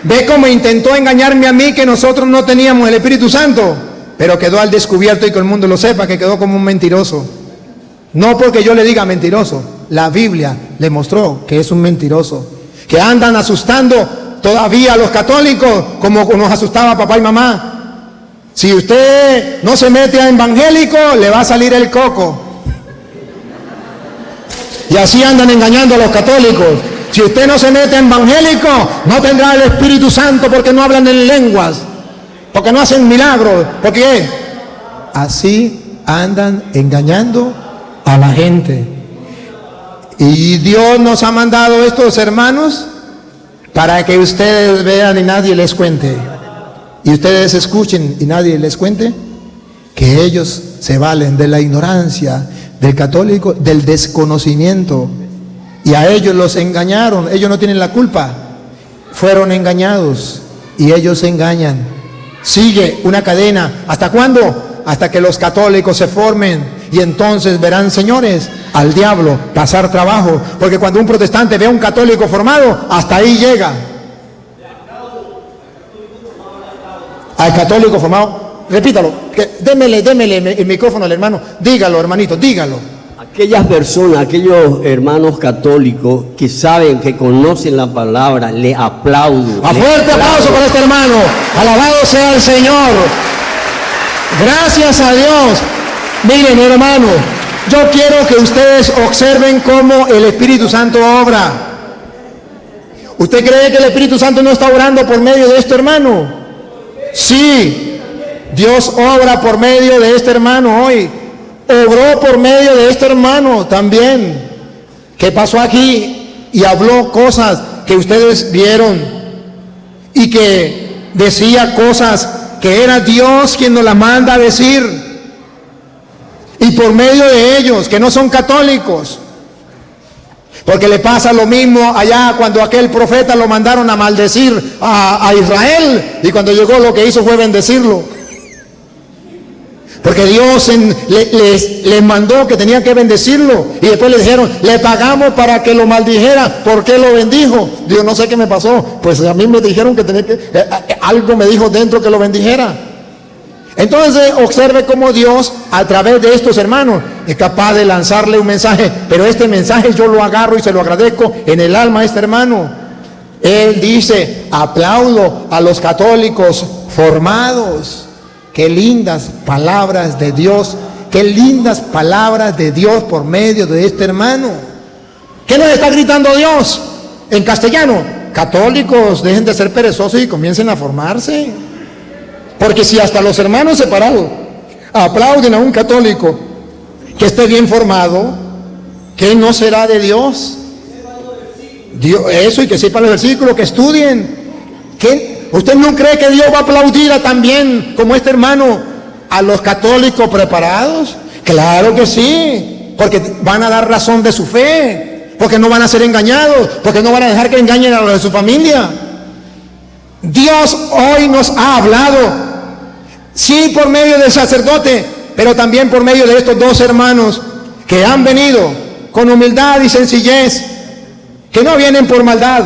Ve cómo intentó engañarme a mí que nosotros no teníamos el Espíritu Santo, pero quedó al descubierto y que el mundo lo sepa, que quedó como un mentiroso. No porque yo le diga mentiroso. La Biblia le mostró que es un mentiroso. Que andan asustando todavía a los católicos como nos asustaba papá y mamá. Si usted no se mete a evangélico, le va a salir el coco. Y así andan engañando a los católicos. Si usted no se mete a evangélico, no tendrá el Espíritu Santo porque no hablan en lenguas, porque no hacen milagros. ¿Por qué? Así andan engañando a la gente. Y Dios nos ha mandado estos hermanos para que ustedes vean y nadie les cuente. Y ustedes escuchen y nadie les cuente que ellos se valen de la ignorancia del católico, del desconocimiento. Y a ellos los engañaron. Ellos no tienen la culpa. Fueron engañados y ellos se engañan. Sigue una cadena. ¿Hasta cuándo? Hasta que los católicos se formen. Y entonces verán, señores, al diablo pasar trabajo. Porque cuando un protestante ve a un católico formado, hasta ahí llega. Al católico formado, repítalo, démele el micrófono al hermano, dígalo hermanito, dígalo. Aquellas personas, aquellos hermanos católicos que saben, que conocen la palabra, le aplaudo. A fuerte aplauso para este hermano, alabado sea el Señor. Gracias a Dios. Miren hermano, yo quiero que ustedes observen cómo el Espíritu Santo obra. ¿Usted cree que el Espíritu Santo no está obrando por medio de este hermano? Sí, Dios obra por medio de este hermano hoy. Obró por medio de este hermano también, que pasó aquí y habló cosas que ustedes vieron y que decía cosas que era Dios quien nos las manda a decir. Y por medio de ellos, que no son católicos, porque le pasa lo mismo allá cuando aquel profeta lo mandaron a maldecir a Israel, y cuando llegó lo que hizo fue bendecirlo. Porque Dios les mandó que tenían que bendecirlo, y después le dijeron, le pagamos para que lo maldijera. ¿Por qué lo bendijo? Dios, no sé qué me pasó. Pues a mí me dijeron que tenía que, algo me dijo dentro que lo bendijera. Entonces observe cómo Dios a través de estos hermanos es capaz de lanzarle un mensaje, pero este mensaje yo lo agarro y se lo agradezco en el alma a este hermano. Él dice, aplaudo a los católicos formados. Qué lindas palabras de Dios, qué lindas palabras de Dios por medio de este hermano. ¿Qué nos está gritando Dios en castellano? Católicos, dejen de ser perezosos y comiencen a formarse. Porque si hasta los hermanos separados aplauden a un católico que esté bien formado, ¿qué no será de Dios? Eso, y que sepan los versículos, que estudien. ¿Qué? ¿Usted no cree que Dios va a aplaudir también, como este hermano, a los católicos preparados? Claro que sí, porque van a dar razón de su fe, porque no van a ser engañados, porque no van a dejar que engañen a los de su familia. Dios hoy nos ha hablado, sí, por medio del sacerdote, pero también por medio de estos dos hermanos que han venido con humildad y sencillez, que no vienen por maldad,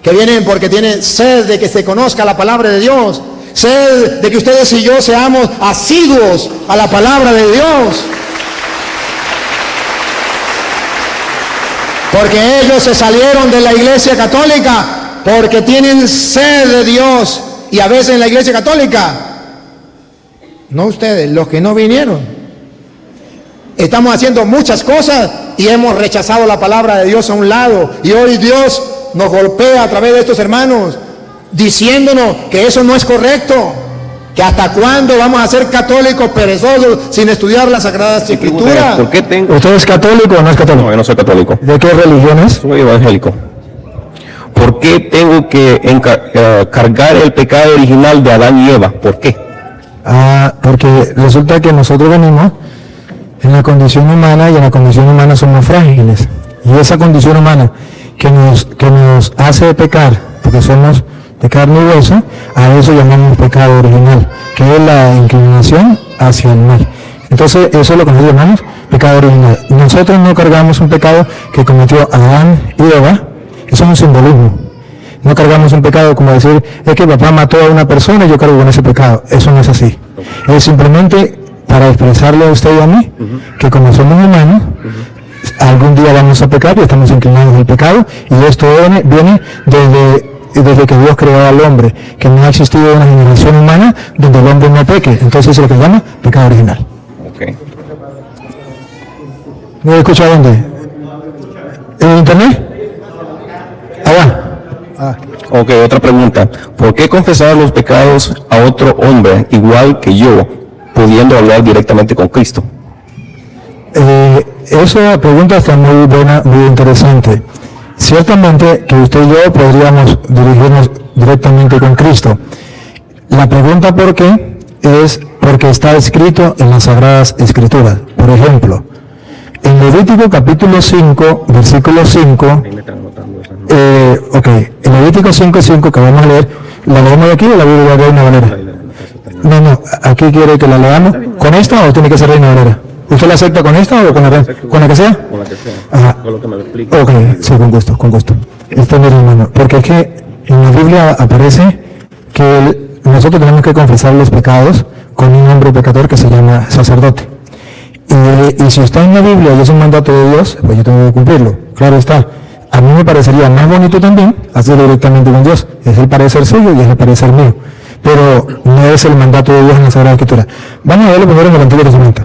que vienen porque tienen sed de que se conozca la palabra de Dios, sed de que ustedes y yo seamos asiduos a la palabra de Dios. Porque ellos se salieron de la iglesia católica porque tienen sed de Dios. Y a veces en la iglesia católica, no ustedes, los que no vinieron, estamos haciendo muchas cosas y hemos rechazado la palabra de Dios a un lado. Y hoy Dios nos golpea a través de estos hermanos, diciéndonos que eso no es correcto. Que hasta cuándo vamos a ser católicos perezosos sin estudiar las Sagradas Escrituras. ¿Por qué tengo? ¿Usted es católico o no es católico? No, yo no soy católico. ¿De qué religión es? Soy evangélico. ¿Por qué tengo que cargar el pecado original de Adán y Eva? ¿Por qué? Porque resulta que nosotros venimos en la condición humana, y en la condición humana somos frágiles. Y esa condición humana que nos hace pecar, porque somos de carne y hueso, a eso llamamos pecado original, que es la inclinación hacia el mal. Entonces eso es lo que nosotros llamamos pecado original. Nosotros no cargamos un pecado que cometió Adán y Eva. Eso es un simbolismo. No cargamos un pecado como decir, es que papá mató a una persona y yo cargo con ese pecado. Eso no es así. Es simplemente para expresarle a usted y a mí que como somos humanos, algún día vamos a pecar y estamos inclinados al pecado, y esto viene desde que Dios creó al hombre, que no ha existido una generación humana donde el hombre no peque. Entonces es lo que se llama pecado original. Okay. ¿No he escuchado dónde? ¿En internet? Allá. Ok, otra pregunta. ¿Por qué confesar los pecados a otro hombre igual que yo, pudiendo hablar directamente con Cristo? Esa pregunta está muy buena, muy interesante. Ciertamente que usted y yo podríamos dirigirnos directamente con Cristo. La pregunta ¿por qué? Es porque está escrito en las Sagradas Escrituras. Por ejemplo, en Levítico capítulo 5, versículo 5, en Levítico 5:5 que vamos a leer, ¿la leemos de aquí o la Biblia de Reina Valera? No, aquí quiere que la leamos. ¿Con esta o tiene que ser Reina Valera? ¿Usted la acepta con esta o con la que sea? Con la que sea. Ajá. Con lo que me lo explique. Ok, sí, con gusto. Este es mi hermano, porque es que en la Biblia aparece que nosotros tenemos que confesar los pecados con un hombre pecador que se llama sacerdote. Y si está en la Biblia y es un mandato de Dios, pues yo tengo que cumplirlo. Claro está. A mí me parecería más bonito también hacerlo directamente con Dios. Es el parecer suyo y es el parecer mío. Pero no es el mandato de Dios en la Sagrada Escritura. Vamos a verlo primero en el Antiguo Testamento.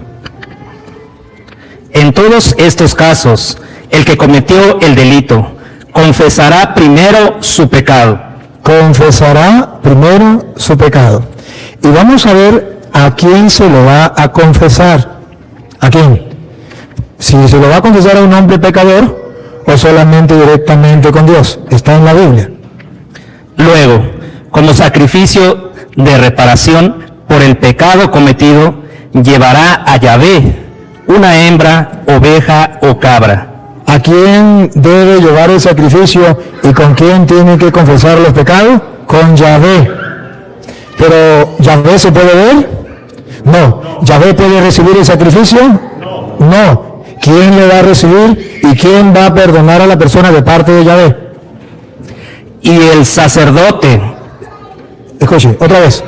En todos estos casos, el que cometió el delito confesará primero su pecado. Confesará primero su pecado. Y vamos a ver a quién se lo va a confesar. ¿A quién? Si se lo va a confesar a un hombre pecador o solamente directamente con Dios. Está en la Biblia. Luego, como sacrificio de reparación por el pecado cometido, llevará a Yahvé una hembra, oveja o cabra. ¿A quién debe llevar el sacrificio y con quién tiene que confesar los pecados? Con Yahvé. ¿Pero Yahvé se puede ver? No. ¿Yahvé puede recibir el sacrificio? No. ¿Quién le va a recibir y quién va a perdonar a la persona de parte de Yahvé? Y el sacerdote. Escuche, otra vez.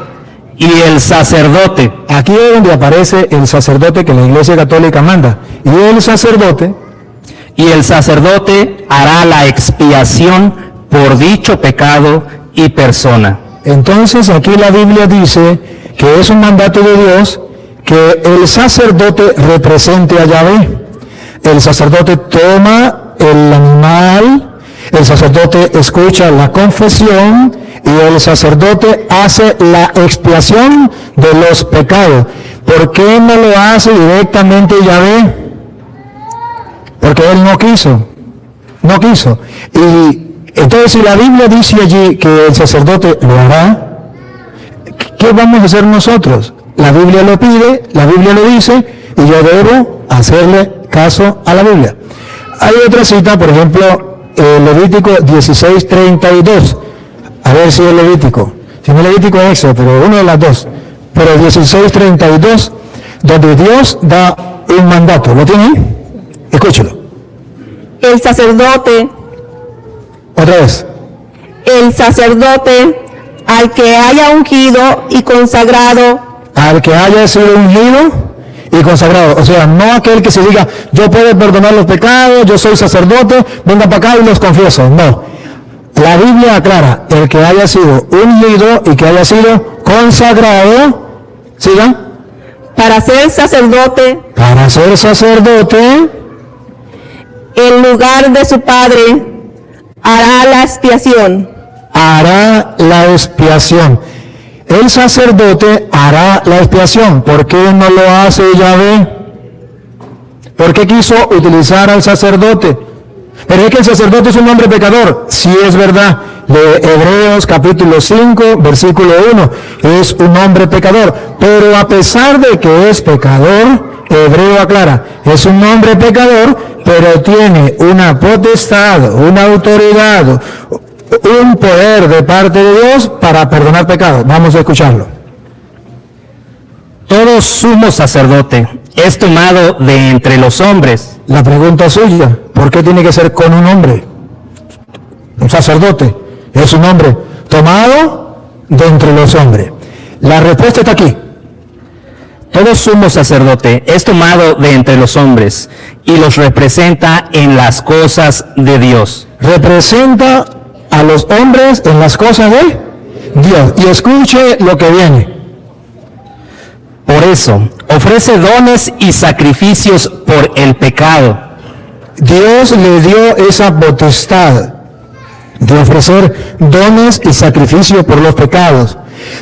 Y el sacerdote. Aquí es donde aparece el sacerdote que la Iglesia Católica manda. Y el sacerdote hará la expiación por dicho pecado y persona. Entonces aquí la Biblia dice que es un mandato de Dios que el sacerdote represente a Yahvé. El sacerdote toma el animal, el sacerdote escucha la confesión y el sacerdote hace la expiación de los pecados. ¿Por qué no lo hace directamente Yahvé? Porque él no quiso. Y entonces si la Biblia dice allí que el sacerdote lo hará, ¿qué vamos a hacer nosotros? La Biblia lo pide, la Biblia lo dice, y yo debo hacerle caso a la Biblia. Hay otra cita, por ejemplo, Levítico 16:32. A ver si es Levítico. Si no es Levítico es Éxodo, pero una de las dos. Pero 16:32, donde Dios da un mandato. ¿Lo tiene ahí? Escúchelo. El sacerdote. Otra vez. El sacerdote al que haya ungido y consagrado. Al que haya sido ungido y consagrado. O sea, no aquel que se diga, yo puedo perdonar los pecados, yo soy sacerdote, venga para acá y los confieso. No. La Biblia aclara, el que haya sido ungido y que haya sido consagrado, ¿sigan? Para ser sacerdote. Para ser sacerdote. En lugar de su padre, hará la expiación. Hará la expiación. El sacerdote hará la expiación. ¿Por qué no lo hace Yahvé? ¿Por qué quiso utilizar al sacerdote? Pero es que el sacerdote es un hombre pecador. Sí, es verdad. De Hebreos capítulo 5, versículo 1. Es un hombre pecador. Pero a pesar de que es pecador, Hebreo aclara, es un hombre pecador, pero tiene una potestad, una autoridad, un poder de parte de Dios para perdonar pecados. Vamos a escucharlo. Todo sumo sacerdote es tomado de entre los hombres. La pregunta suya, ¿por qué tiene que ser con un hombre? Un sacerdote es un hombre tomado de entre los hombres. La respuesta está aquí. todo sumo sacerdote es tomado de entre los hombres y los representa en las cosas de Dios. Representa a los hombres en las cosas de Dios. Y escuche lo que viene. Por eso, ofrece dones y sacrificios por el pecado. Dios le dio esa potestad de ofrecer dones y sacrificios por los pecados.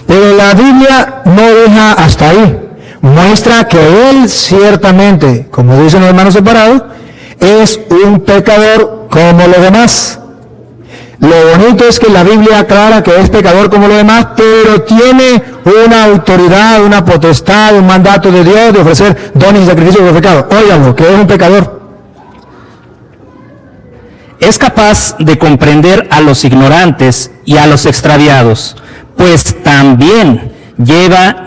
Pero la Biblia no deja hasta ahí. Muestra que él ciertamente, como dicen los hermanos separados, es un pecador como los demás. Lo bonito es que la Biblia aclara que es pecador como los demás, pero tiene una autoridad, una potestad, un mandato de Dios de ofrecer dones y sacrificios por pecado. Óiganlo, que es un pecador. Es capaz de comprender a los ignorantes y a los extraviados, pues también lleva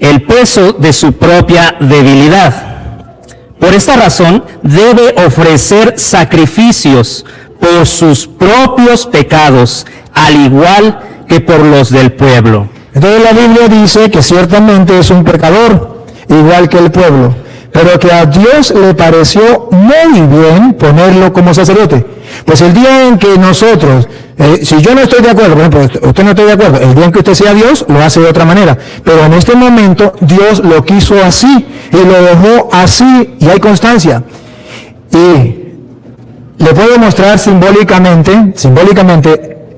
el peso de su propia debilidad. Por esta razón, debe ofrecer sacrificios por sus propios pecados, al igual que por los del pueblo. Entonces la Biblia dice que ciertamente es un pecador, igual que el pueblo, pero que a Dios le pareció muy bien ponerlo como sacerdote. Pues el día en que nosotros, si yo no estoy de acuerdo, por ejemplo, usted no está de acuerdo, el día en que usted sea Dios, lo hace de otra manera. Pero en este momento Dios lo quiso así y lo dejó así y hay constancia. Y le puedo mostrar simbólicamente,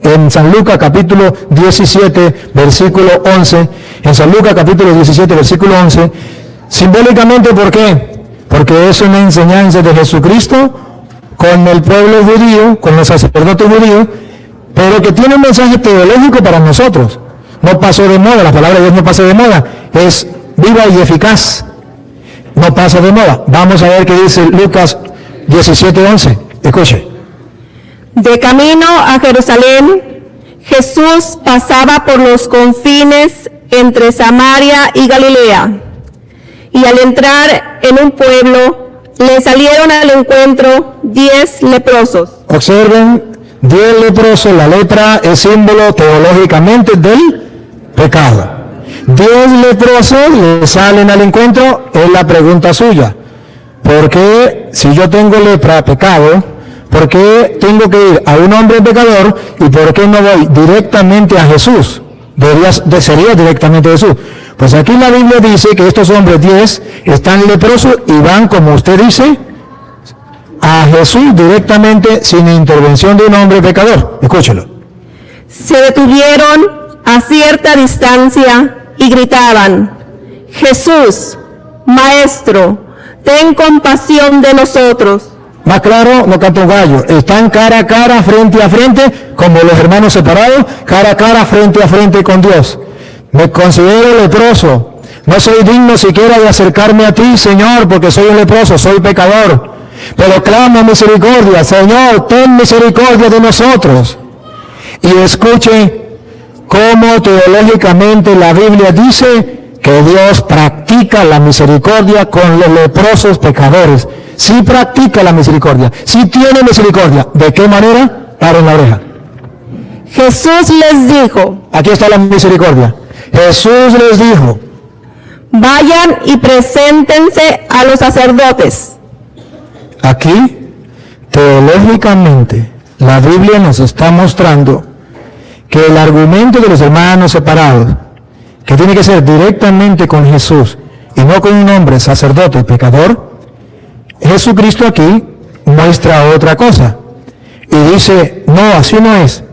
en San Lucas capítulo 17, versículo 11, en San Lucas capítulo 17, versículo 11, simbólicamente, ¿por qué? Porque es una enseñanza de Jesucristo con el pueblo judío, con los sacerdotes judíos, pero que tiene un mensaje teológico para nosotros. No pasó de moda, la palabra de Dios no pasa de moda, es viva y eficaz, no pasa de moda. Vamos a ver qué dice Lucas 17, 11. Escuche. De camino a Jerusalén, Jesús pasaba por los confines entre Samaria y Galilea. Y al entrar en un pueblo, le salieron al encuentro 10 leprosos. Observen, 10 leprosos, la lepra es símbolo teológicamente del pecado. 10 leprosos le salen al encuentro, es la pregunta suya. ¿Por qué, si yo tengo lepra, pecado, por qué tengo que ir a un hombre pecador y por qué no voy directamente a Jesús? Sería directamente a Jesús. Pues aquí la Biblia dice que estos hombres 10 están leprosos y van, como usted dice, a Jesús directamente sin intervención de un hombre pecador. Escúchelo. Se detuvieron a cierta distancia y gritaban: Jesús, Maestro, ten compasión de nosotros. Más claro, no canta un gallo. Están cara a cara, frente a frente, como los hermanos separados, cara a cara, frente a frente con Dios. Me considero leproso. No soy digno siquiera de acercarme a ti, Señor, porque soy un leproso, soy pecador. Pero clamo misericordia, Señor, ten misericordia de nosotros. Y escuche cómo teológicamente la Biblia dice que Dios practica la misericordia con los leprosos pecadores. Sí practica la misericordia, sí tiene misericordia. ¿De qué manera? Paren la oreja. Jesús les dijo, aquí está la misericordia. Jesús les dijo, vayan y preséntense a los sacerdotes. Aquí, teológicamente, la Biblia nos está mostrando que el argumento de los hermanos separados, que tiene que ser directamente con Jesús y no con un hombre sacerdote pecador, Jesucristo aquí muestra otra cosa y dice, no, así no es.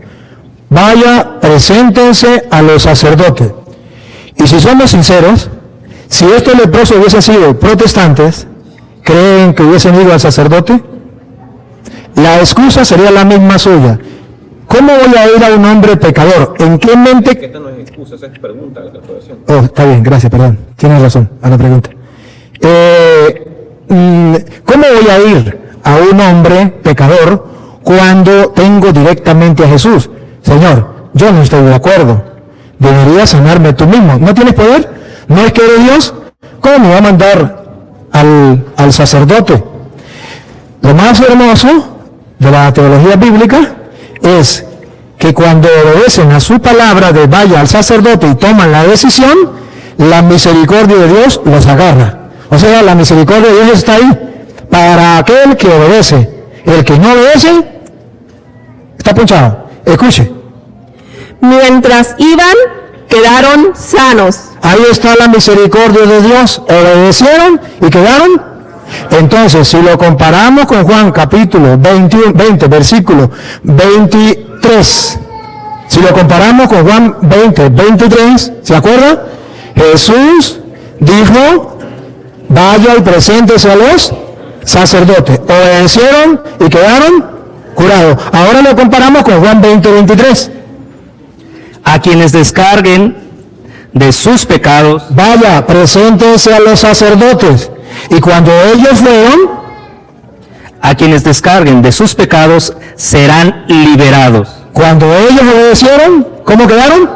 Vaya, preséntense a los sacerdotes. Y si somos sinceros, si estos leprosos hubiesen sido protestantes, ¿creen que hubiesen ido al sacerdote? La excusa sería la misma suya. ¿Cómo voy a ir a un hombre pecador? ¿En qué mente? Esta no es excusa, esa es pregunta. Oh, está bien, gracias, perdón. Tienes razón a la pregunta. ¿Cómo voy a ir a un hombre pecador cuando tengo directamente a Jesús? Señor, yo no estoy de acuerdo. Deberías sanarme tú mismo. ¿No tienes poder? ¿No es que eres Dios? ¿Cómo me va a mandar al sacerdote? Lo más hermoso de la teología bíblica es que cuando obedecen a su palabra de vaya al sacerdote y toman la decisión, la misericordia de Dios los agarra. O sea, la misericordia de Dios está ahí para aquel que obedece. El que no obedece está punchado. Escuche. Mientras iban, quedaron sanos. Ahí está la misericordia de Dios. Obedecieron y quedaron. Entonces, si lo comparamos con Juan capítulo 20, versículo 23, si lo comparamos con Juan 20, 23, ¿se acuerda? Jesús dijo, vaya y preséntese a los sacerdotes. Obedecieron y quedaron curados. Ahora lo comparamos con Juan 20, 23. A quienes descarguen de sus pecados, vaya, preséntese a los sacerdotes. Y cuando ellos fueron, a quienes descarguen de sus pecados serán liberados. Cuando ellos obedecieron, ¿cómo quedaron?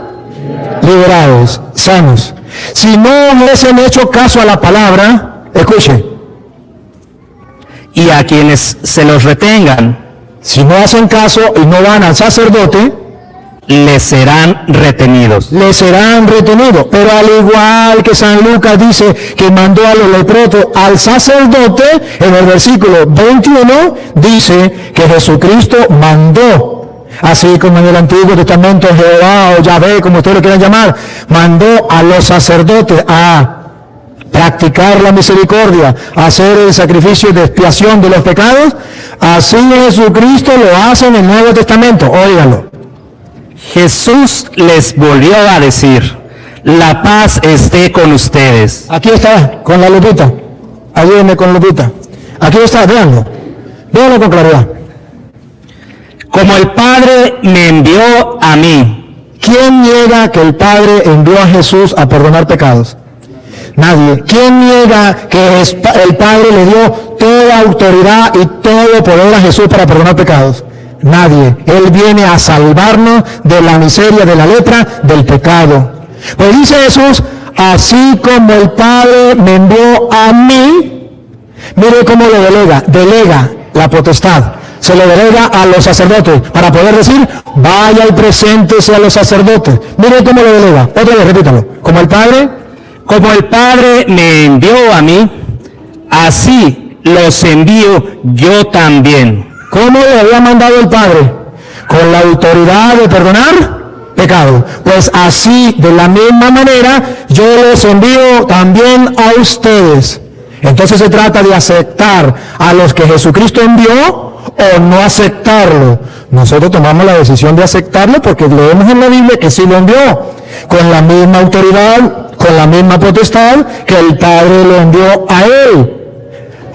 Liberados, sanos. Si no hubiesen hecho caso a la palabra, escuche. Y a quienes se los retengan, si no hacen caso y no van al sacerdote, les serán retenidos. Les serán retenidos. Pero al igual que San Lucas dice que mandó a los leprosos al sacerdote, en el versículo 21 dice que Jesucristo mandó, así como en el Antiguo Testamento Jehová o Yahvé, como ustedes lo quieran llamar, mandó a los sacerdotes a practicar la misericordia, hacer el sacrificio de expiación de los pecados. Así Jesucristo lo hace en el Nuevo Testamento. Óigalo. Jesús les volvió a decir, la paz esté con ustedes. Aquí está, con la lupita. Ayúdenme con la lupita. Aquí está, véanlo. Véanlo con claridad. Como el Padre me envió a mí. ¿Quién niega que el Padre envió a Jesús a perdonar pecados? Nadie. ¿Quién niega que el Padre le dio toda autoridad y todo poder a Jesús para perdonar pecados? Nadie. Él viene a salvarnos de la miseria, de la lepra, del pecado. Pues dice Jesús, así como el Padre me envió a mí, mire cómo lo delega la potestad. Se lo delega a los sacerdotes para poder decir, vaya y preséntese a los sacerdotes. Mire cómo lo delega. Otra vez, repítalo. Como el Padre me envió a mí, así los envío yo también. ¿Cómo le había mandado el Padre? Con la autoridad de perdonar pecados. Pues así, de la misma manera, yo los envío también a ustedes. Entonces se trata de aceptar a los que Jesucristo envió o no aceptarlo. Nosotros tomamos la decisión de aceptarlo porque leemos en la Biblia que sí lo envió. Con la misma autoridad, con la misma potestad que el Padre lo envió a él.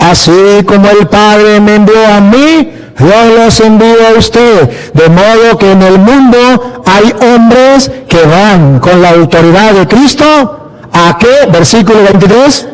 Así como el Padre me envió a mí, yo los envío a ustedes. De modo que en el mundo hay hombres que van con la autoridad de Cristo. ¿A qué? Versículo 23.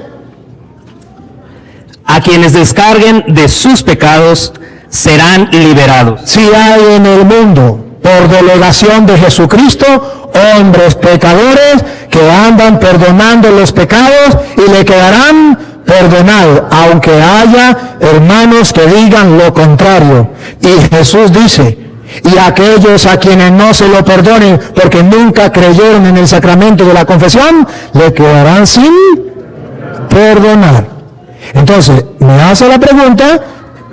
A quienes descarguen de sus pecados serán liberados. Si hay en el mundo, por delegación de Jesucristo, hombres pecadores que andan perdonando los pecados y le quedarán perdonado, aunque haya hermanos que digan lo contrario. Y Jesús dice, y aquellos a quienes no se lo perdonen porque nunca creyeron en el sacramento de la confesión, le quedarán sin perdonar. Entonces, me hace la pregunta,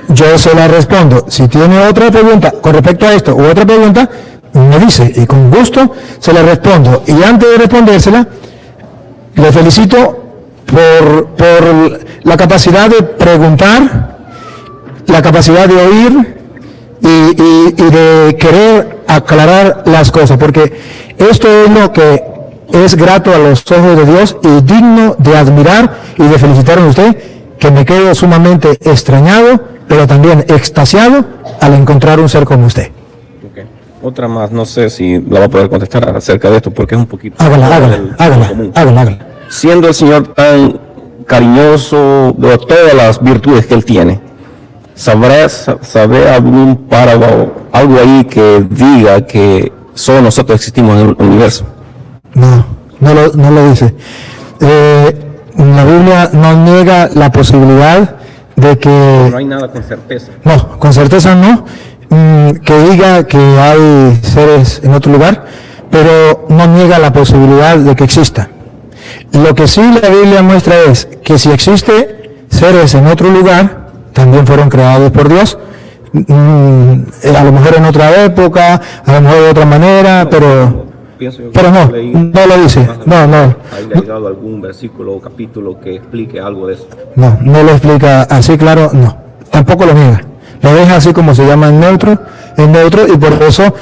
yo se la respondo. Si tiene otra pregunta con respecto a esto u otra pregunta, me dice y con gusto se la respondo. Y antes de respondérsela, le felicito por la capacidad de preguntar, la capacidad de oír y de querer aclarar las cosas, porque esto es lo que es grato a los ojos de Dios y digno de admirar y de felicitar a usted, que me quedo sumamente extrañado, pero también extasiado al encontrar un ser como usted. Okay. Otra más, no sé si la va a poder contestar acerca de esto, porque es un poquito... Hágala. Siendo el Señor tan cariñoso de todas las virtudes que Él tiene, ¿sabré algún párrafo, algo ahí que diga que solo nosotros existimos en el universo? No lo dice. La Biblia no niega la posibilidad de que... No hay nada con certeza. No, con certeza no, que diga que hay seres en otro lugar, pero no niega la posibilidad de que exista. Lo que sí la Biblia muestra es que si existe seres en otro lugar, también fueron creados por Dios. A lo mejor en otra época, a lo mejor de otra manera, pero no lo dice. No. ¿Hay leído algún versículo o capítulo que explique algo de eso? No lo explica así claro, no. Tampoco lo niega. Lo deja así como se llama en neutro, y por eso,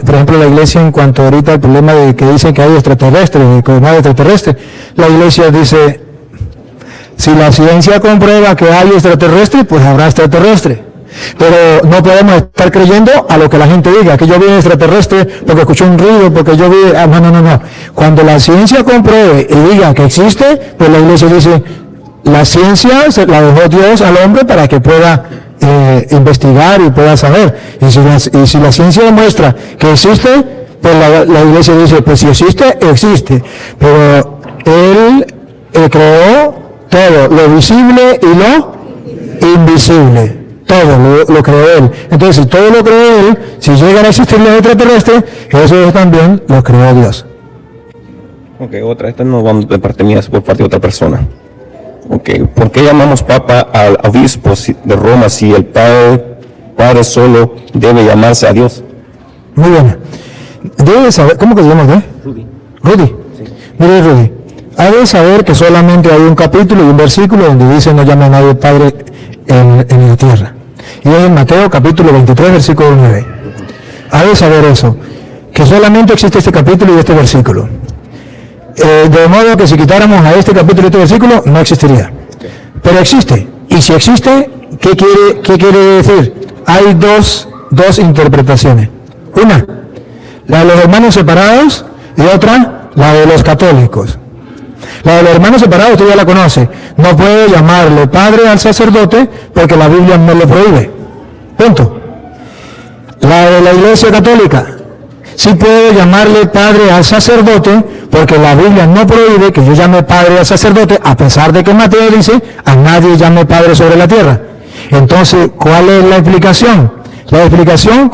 por ejemplo, la iglesia, en cuanto ahorita al problema de que dicen que hay extraterrestres, que no hay extraterrestres, la iglesia dice, si la ciencia comprueba que hay extraterrestres, pues habrá extraterrestres. Pero no podemos estar creyendo a lo que la gente diga, que yo vi extraterrestre porque escuché un ruido, porque yo vi... No. Cuando la ciencia compruebe y diga que existe, pues la iglesia dice, la ciencia se la dejó Dios al hombre para que pueda investigar y pueda saber. Y si la ciencia demuestra que existe, pues la iglesia dice, pues si existe, existe. Pero Él creó todo, lo visible y lo invisible. Todo lo creó Él. Entonces, si todo lo creó Él, si llegan a existir los extraterrestres, eso también lo creó Dios. Ok, esta no va de parte mía, es por parte de otra persona. Ok, ¿por qué llamamos Papa al obispo de Roma si el padre solo debe llamarse a Dios? Muy bien. Debe saber, ¿cómo que se llama usted? Rudy. Sí. Mire, Rudy, ha de saber que solamente hay un capítulo y un versículo donde dice no llame a nadie Padre en la tierra. Y es en Mateo capítulo 23, versículo 9. Ha de saber eso, que solamente existe este capítulo y este versículo. De modo que si quitáramos a este capítulo y este versículo, no existiría. Pero existe. Y si existe, ¿qué quiere decir? Hay dos interpretaciones. Una, la de los hermanos separados, y otra, la de los católicos. La de los hermanos separados usted ya la conoce. No puede llamarle padre al sacerdote porque la Biblia no lo prohíbe. Punto. La de la Iglesia Católica. Sí puedo llamarle padre al sacerdote porque la Biblia no prohíbe que yo llame padre al sacerdote, a pesar de que Mateo dice a nadie llame padre sobre la tierra. Entonces, ¿cuál es la explicación? La explicación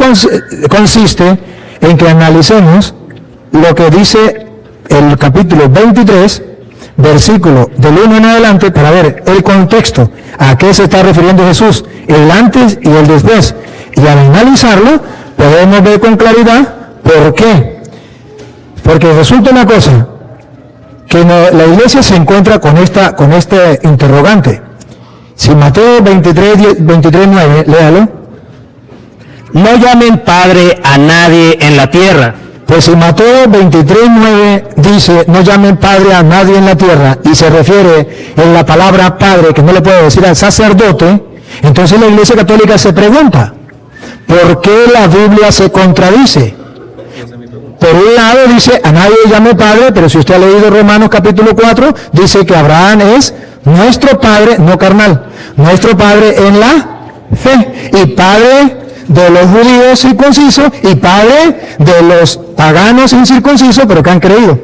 consiste en que analicemos lo que dice el capítulo 23, versículo del 1 en adelante, para ver el contexto, a qué se está refiriendo Jesús, el antes y el después. Y al analizarlo, podemos ver con claridad por qué. Porque resulta una cosa, que la iglesia se encuentra con este interrogante. Si Mateo 23:9, léalo. No llamen padre a nadie en la tierra. Pues si Mateo 23:9 dice, no llamen padre a nadie en la tierra, y se refiere en la palabra padre, que no le puede decir al sacerdote, entonces la Iglesia Católica se pregunta, ¿por qué la Biblia se contradice? Por un lado dice, a nadie llame padre, pero si usted ha leído Romanos capítulo 4, dice que Abraham es nuestro padre, no carnal, nuestro padre en la fe, y padre de los judíos circuncisos y padre de los paganos incircuncisos, pero que han creído.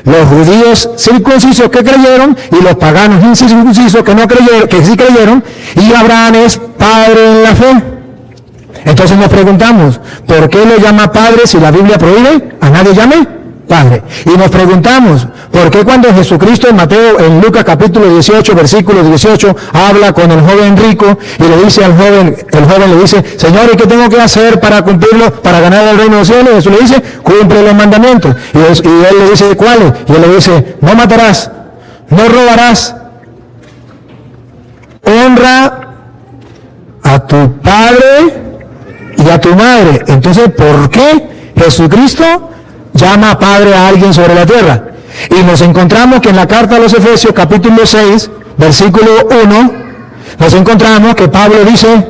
Los judíos circuncisos que creyeron y los paganos incircuncisos que no creyeron, que sí creyeron, y Abraham es padre en la fe. Entonces nos preguntamos, ¿por qué lo llama padre si la Biblia prohíbe a nadie llame padre? Y nos preguntamos, ¿por qué cuando Jesucristo en Lucas capítulo 18, versículo 18, habla con el joven rico y le dice al joven, el joven le dice, Señor, ¿y qué tengo que hacer para cumplirlo, para ganar el reino de los cielos? Y Jesús le dice, cumple los mandamientos. Y él le dice, ¿cuáles? Y él le dice, no matarás, no robarás, honra a tu padre y a tu madre. Entonces, ¿por qué Jesucristo llama padre a alguien sobre la tierra? Y nos encontramos que en la carta a los Efesios, capítulo 6, versículo 1, nos encontramos que Pablo dice,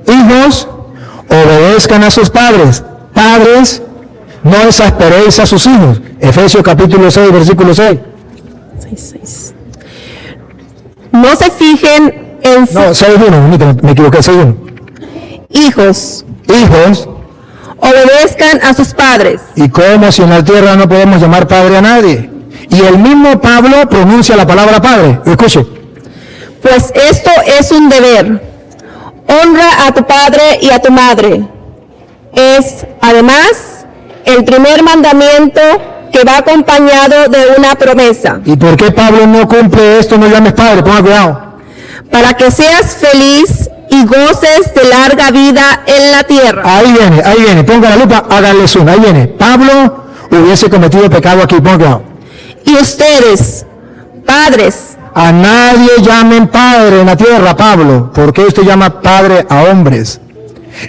hijos, obedezcan a sus padres. Padres, no exasperéis a sus hijos. Efesios capítulo 6, versículo 6. 6. No se fijen en... No, 6.1, me equivoqué, 6.1. Hijos, obedezcan a sus padres. ¿Y cómo si en la tierra no podemos llamar padre a nadie? Y el mismo Pablo pronuncia la palabra padre. Escuche. Pues esto es un deber. Honra a tu padre y a tu madre. Es, además, el primer mandamiento que va acompañado de una promesa. ¿Y por qué Pablo no cumple esto? No llames padre, ponga cuidado. Para que seas feliz y goces de larga vida en la tierra. Ahí viene, ponga la lupa, háganle zoom, ahí viene. Pablo hubiese cometido pecado aquí, ponga cuidado. Y ustedes, padres, A nadie llamen padre en la tierra, Pablo. ¿Por qué usted llama padre a hombres?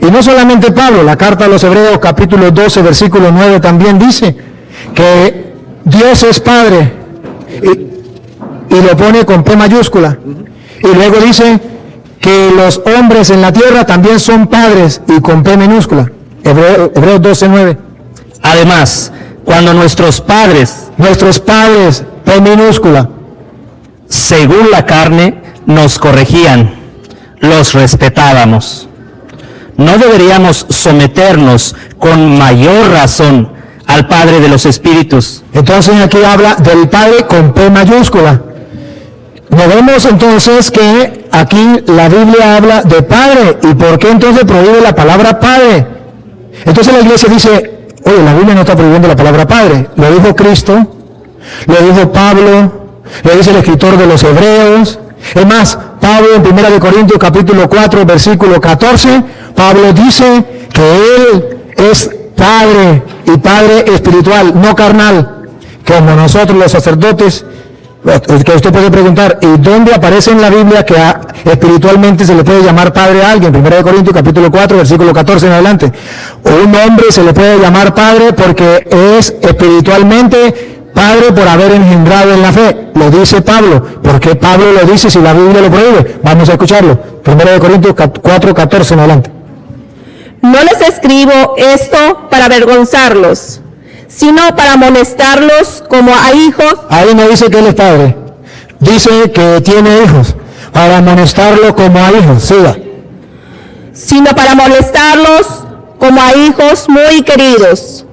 Y no solamente Pablo, la carta a los Hebreos capítulo 12, versículo 9 también dice que Dios es padre y lo pone con P mayúscula. Y luego dice que los hombres en la tierra también son padres y con P minúscula. Hebreos 12, 9. Además, cuando nuestros padres, P minúscula, según la carne, nos corregían, los respetábamos. ¿No deberíamos someternos con mayor razón al Padre de los Espíritus? entonces aquí habla del Padre con P mayúscula. Nos vemos entonces que aquí la Biblia habla de Padre. ¿Y por qué entonces prohíbe la palabra Padre? Entonces la iglesia dice, oye, la Biblia no está prohibiendo la palabra Padre. Lo dijo Cristo, lo dijo Pablo, lo dice el escritor de los Hebreos. Es más, Pablo en 1 Corintios capítulo 4, versículo 14, Pablo dice que él es Padre y Padre espiritual, no carnal, como nosotros los sacerdotes. Que usted puede preguntar, ¿y dónde aparece en la Biblia que espiritualmente se le puede llamar padre a alguien? 1 Corintios capítulo 4, versículo 14 en adelante. Un hombre se le puede llamar padre porque es espiritualmente padre por haber engendrado en la fe. Lo dice Pablo. ¿Por qué Pablo lo dice si la Biblia lo prohíbe? Vamos a escucharlo. 1 Corintios 4, 14 en adelante. no les escribo esto para avergonzarlos, sino para amonestarlos como a hijos. Ahí no dice que él es padre, dice que tiene hijos, para amonestarlo como a hijos, siga. Sino para amonestarlos como a hijos muy queridos.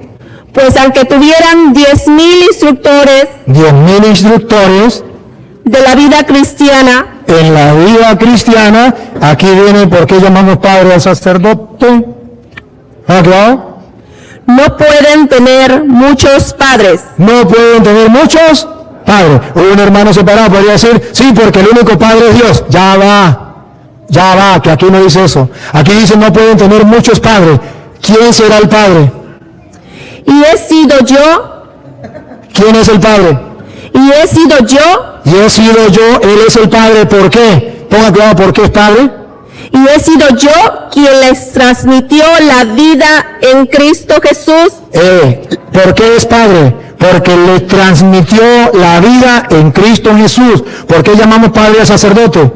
Pues aunque tuvieran 10,000 instructores, 10,000 instructores de la vida cristiana, en la vida cristiana, aquí viene por qué llamamos padre al sacerdote. ¿Ah, claro? no pueden tener muchos padres. No pueden tener muchos padres. Un hermano separado podría decir, sí, porque el único padre es Dios. Ya va, que aquí no dice eso. Aquí dice no pueden tener muchos padres. ¿Quién será el padre? Y he sido yo. ¿Quién es el padre? Y he sido yo. Y he sido yo, él es el padre. ¿Por qué? Ponga cuidado, ¿por qué es padre? Y he sido yo quien les transmitió la vida en Cristo Jesús. ¿Por qué es padre? Porque le transmitió la vida en Cristo Jesús. ¿Por qué llamamos padre al sacerdote?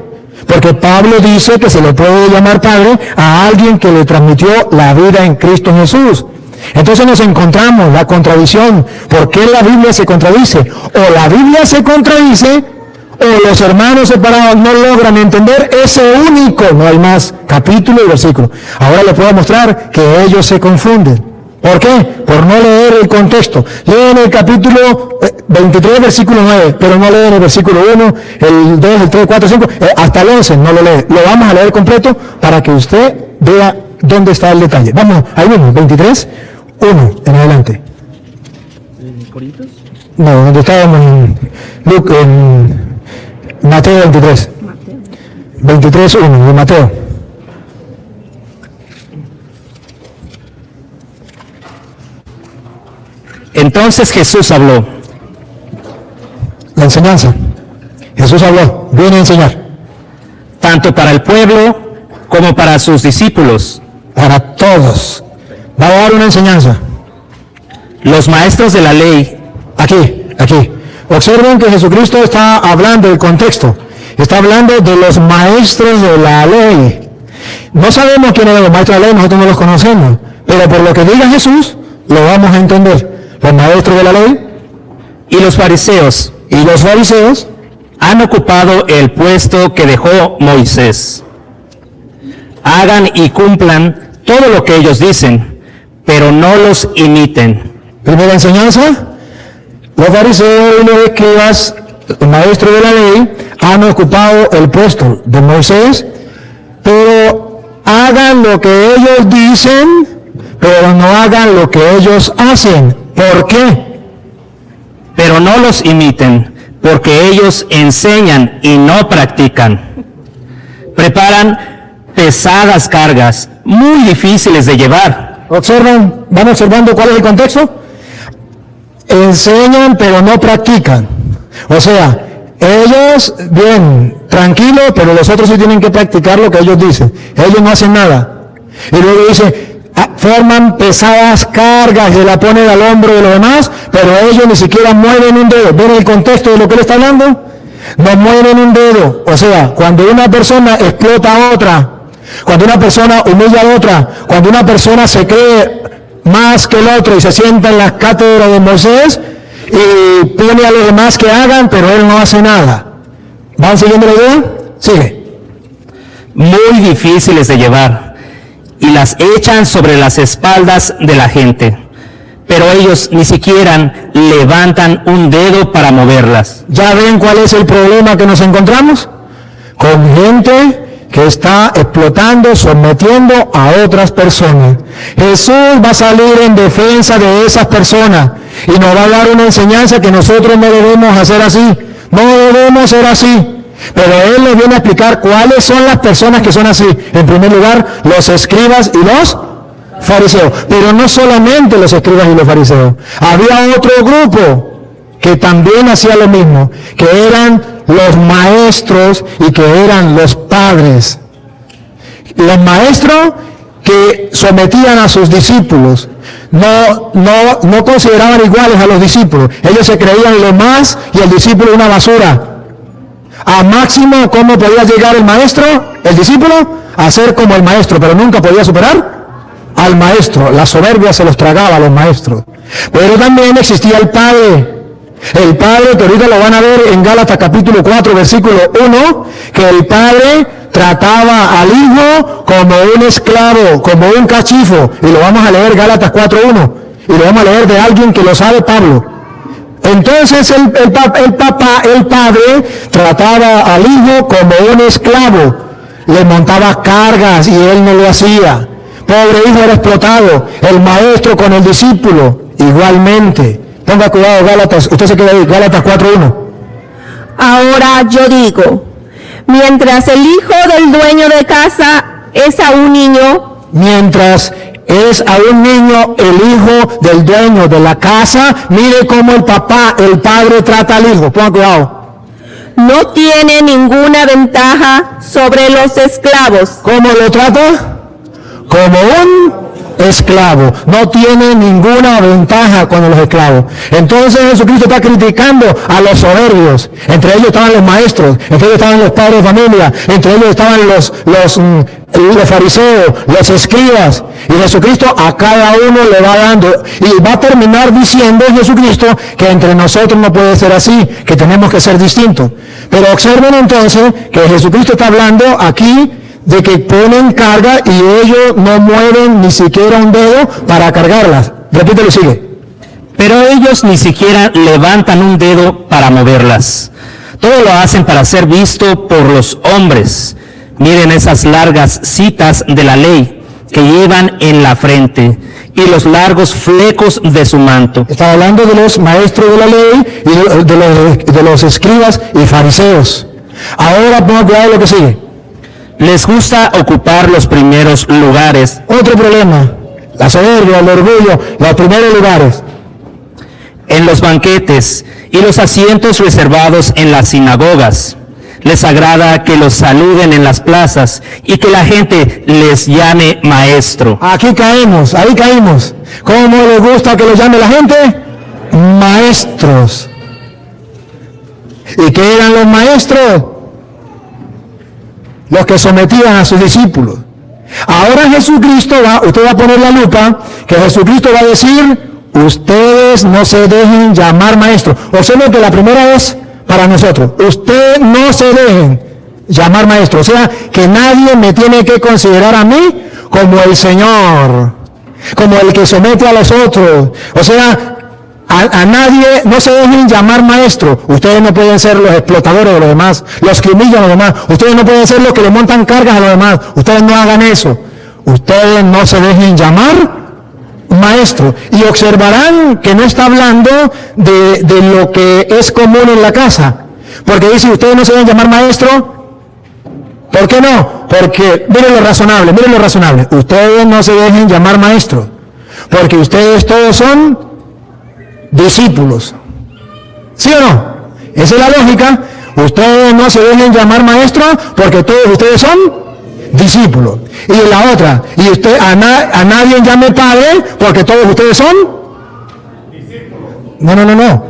Porque Pablo dice que se le puede llamar padre a alguien que le transmitió la vida en Cristo Jesús. Entonces nos encontramos la contradicción. ¿Por qué la Biblia se contradice? O la Biblia se contradice, o los hermanos separados no logran entender ese único, no hay más capítulo y versículo. Ahora les puedo mostrar que ellos se confunden. ¿Por qué? Por no leer el contexto. Leen el capítulo 23, versículo 9, pero no leen el versículo 1, el 2, el 3, 4, 5, hasta el 11 no lo leen. Lo vamos a leer completo para que usted vea dónde está el detalle. Vamos, ahí mismo, 23, 1 en adelante. ¿Corintios? No, donde estábamos en Mateo 23. 23, 1 de Mateo. Entonces Jesús habló. La enseñanza. Jesús habló, viene a enseñar. Tanto para el pueblo como para sus discípulos. Para todos. Va a dar una enseñanza. Los maestros de la ley. Aquí. Observen que Jesucristo está hablando del contexto. Está hablando de los maestros de la ley. No sabemos quiénes son los maestros de la ley, nosotros no los conocemos. Pero por lo que diga Jesús, lo vamos a entender. Los maestros de la ley Y los fariseos han ocupado el puesto que dejó Moisés. Hagan y cumplan todo lo que ellos dicen, pero no los imiten. Primera enseñanza, los fariseos y los escribas, los maestros de la ley, han ocupado el puesto de Moisés, pero hagan lo que ellos dicen, pero no hagan lo que ellos hacen. ¿Por qué? pero no los imiten, porque ellos enseñan y no practican. Preparan pesadas cargas, muy difíciles de llevar. Observan, van observando cuál es el contexto. Enseñan pero no practican. O sea, ellos, bien, tranquilos, pero los otros sí tienen que practicar lo que ellos dicen. Ellos no hacen nada. Y luego dice, forman pesadas cargas y la ponen al hombro de los demás, pero ellos ni siquiera mueven un dedo. ¿Ven el contexto de lo que él está hablando? No mueven un dedo. O sea, cuando una persona explota a otra, cuando una persona humilla a otra, cuando una persona se cree más que el otro y se sienta en las cátedras de Moisés y pone a los demás que hagan, pero él no hace nada. ¿Van siguiendo la idea? Sigue. Muy difíciles de llevar, y las echan sobre las espaldas de la gente, pero ellos ni siquiera levantan un dedo para moverlas. ¿Ya ven cuál es el problema que nos encontramos? Con gente que está explotando, sometiendo a otras personas. Jesús va a salir en defensa de esas personas y nos va a dar una enseñanza que nosotros no debemos hacer así. No debemos ser así. Pero Él les viene a explicar cuáles son las personas que son así. En primer lugar, los escribas y los fariseos. Pero no solamente los escribas y los fariseos. Había otro grupo que también hacía lo mismo, que eran los maestros y que eran los padres. Los maestros que sometían a sus discípulos no consideraban iguales a los discípulos. Ellos se creían lo más y el discípulo una basura. A máximo, ¿cómo podía llegar el maestro, el discípulo? A ser como el maestro, pero nunca podía superar al maestro. La soberbia se los tragaba a los maestros. Pero también existía el padre. El padre, que ahorita lo van a ver en Gálatas capítulo 4, versículo 1, que el padre trataba al hijo como un esclavo, como un cachifo. Y lo vamos a leer Gálatas 4:1. Y lo vamos a leer de alguien que lo sabe, Pablo. Entonces el padre trataba al hijo como un esclavo. Le montaba cargas y él no lo hacía. Pobre hijo era explotado. El maestro con el discípulo, igualmente. Ponga cuidado, Gálatas, usted se queda ahí, Gálatas 4:1. Ahora yo digo, mientras el hijo del dueño de casa es aún niño, Mientras es a un niño el hijo del dueño de la casa, mire cómo el padre trata al hijo. Ponga cuidado. no tiene ninguna ventaja sobre los esclavos. ¿Cómo lo trata? Como un esclavo. No tiene ninguna ventaja con los esclavos. Entonces Jesucristo está criticando a los soberbios. Entre ellos estaban los maestros, entre ellos estaban los padres de familia, entre ellos estaban los fariseos, los escribas. Y Jesucristo a cada uno le va dando. Y va a terminar diciendo Jesucristo que entre nosotros no puede ser así, que tenemos que ser distintos. Pero observen entonces que Jesucristo está hablando aquí de que ponen carga y ellos no mueven ni siquiera un dedo para cargarlas. Repítelo y sigue. Pero ellos ni siquiera levantan un dedo para moverlas. Todo lo hacen para ser visto por los hombres. Miren esas largas citas de la ley que llevan en la frente y los largos flecos de su manto. Está hablando de los maestros de la ley y de los escribas y fariseos. Ahora pongan cuidado lo que sigue. Les gusta ocupar los primeros lugares. Otro problema, la soberbia, el orgullo, los primeros lugares. En los banquetes y los asientos reservados en las sinagogas. Les agrada que los saluden en las plazas y que la gente les llame maestro. Aquí caemos, ahí caímos. ¿Cómo les gusta que los llame la gente? Maestros. ¿Y qué eran los maestros? Los que sometían a sus discípulos. Ahora Jesucristo usted va a poner la lupa, que Jesucristo va a decir, ustedes no se dejen llamar maestros. Observen que la primera es para nosotros. Ustedes no se dejen llamar maestro. O sea, que nadie me tiene que considerar a mí como el Señor, como el que somete a los otros. O sea, a nadie, no se dejen llamar maestro. Ustedes no pueden ser los explotadores de los demás, los que humillan a los demás. Ustedes no pueden ser los que le montan cargas a los demás. Ustedes no hagan eso. Ustedes no se dejen llamar maestro. Y observarán que no está hablando de lo que es común en la casa. Porque dice, ustedes no se deben llamar maestro. ¿Por qué no? Porque, miren lo razonable, miren lo razonable. Ustedes no se dejen llamar maestro. Porque ustedes todos son discípulos. ¿Sí o no? Esa es la lógica. Ustedes no se dejen llamar maestro porque todos ustedes son discípulos. Y la otra, y usted a nadie llame padre porque todos ustedes son discípulos. No.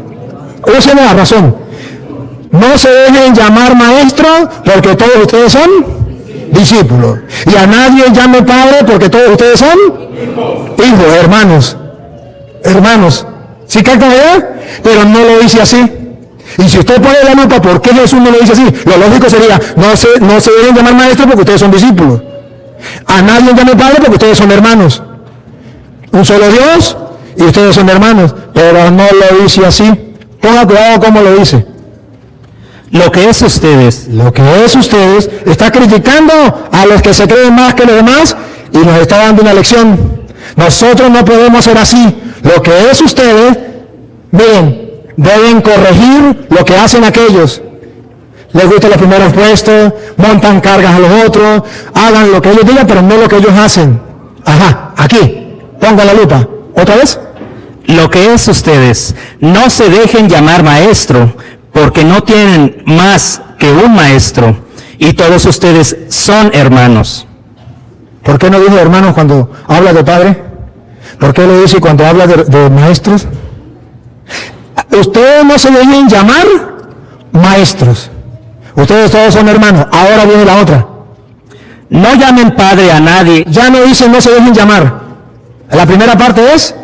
Usen la razón. No se dejen llamar maestro porque todos ustedes son discípulos. Y a nadie llame padre porque todos ustedes son hijos, hermanos. Hermanos. ¿Sí captan allá? Pero no lo dice así. Y si usted pone la lupa, ¿por qué Jesús no lo dice así? Lo lógico sería, no se deben llamar maestros porque ustedes son discípulos. A nadie llame padre porque ustedes son hermanos. Un solo Dios y ustedes son hermanos. Pero no lo dice así. Ponga cuidado cómo lo dice. Lo que es ustedes está criticando a los que se creen más que los demás y nos está dando una lección. Nosotros no podemos ser así. Lo que es ustedes, miren, deben corregir lo que hacen aquellos. Les gustan los primeros puestos, montan cargas a los otros, hagan lo que ellos digan, pero no lo que ellos hacen. Ajá, aquí, ponga la lupa. ¿Otra vez? Lo que es ustedes, no se dejen llamar maestro, porque no tienen más que un maestro, y todos ustedes son hermanos. ¿Por qué no dice hermanos cuando habla de padre? ¿Por qué lo dice cuando habla de maestros? Ustedes no se dejen llamar maestros. Ustedes todos son hermanos. Ahora viene la otra. No llamen padre a nadie. Ya no dice no se dejen llamar. La primera parte es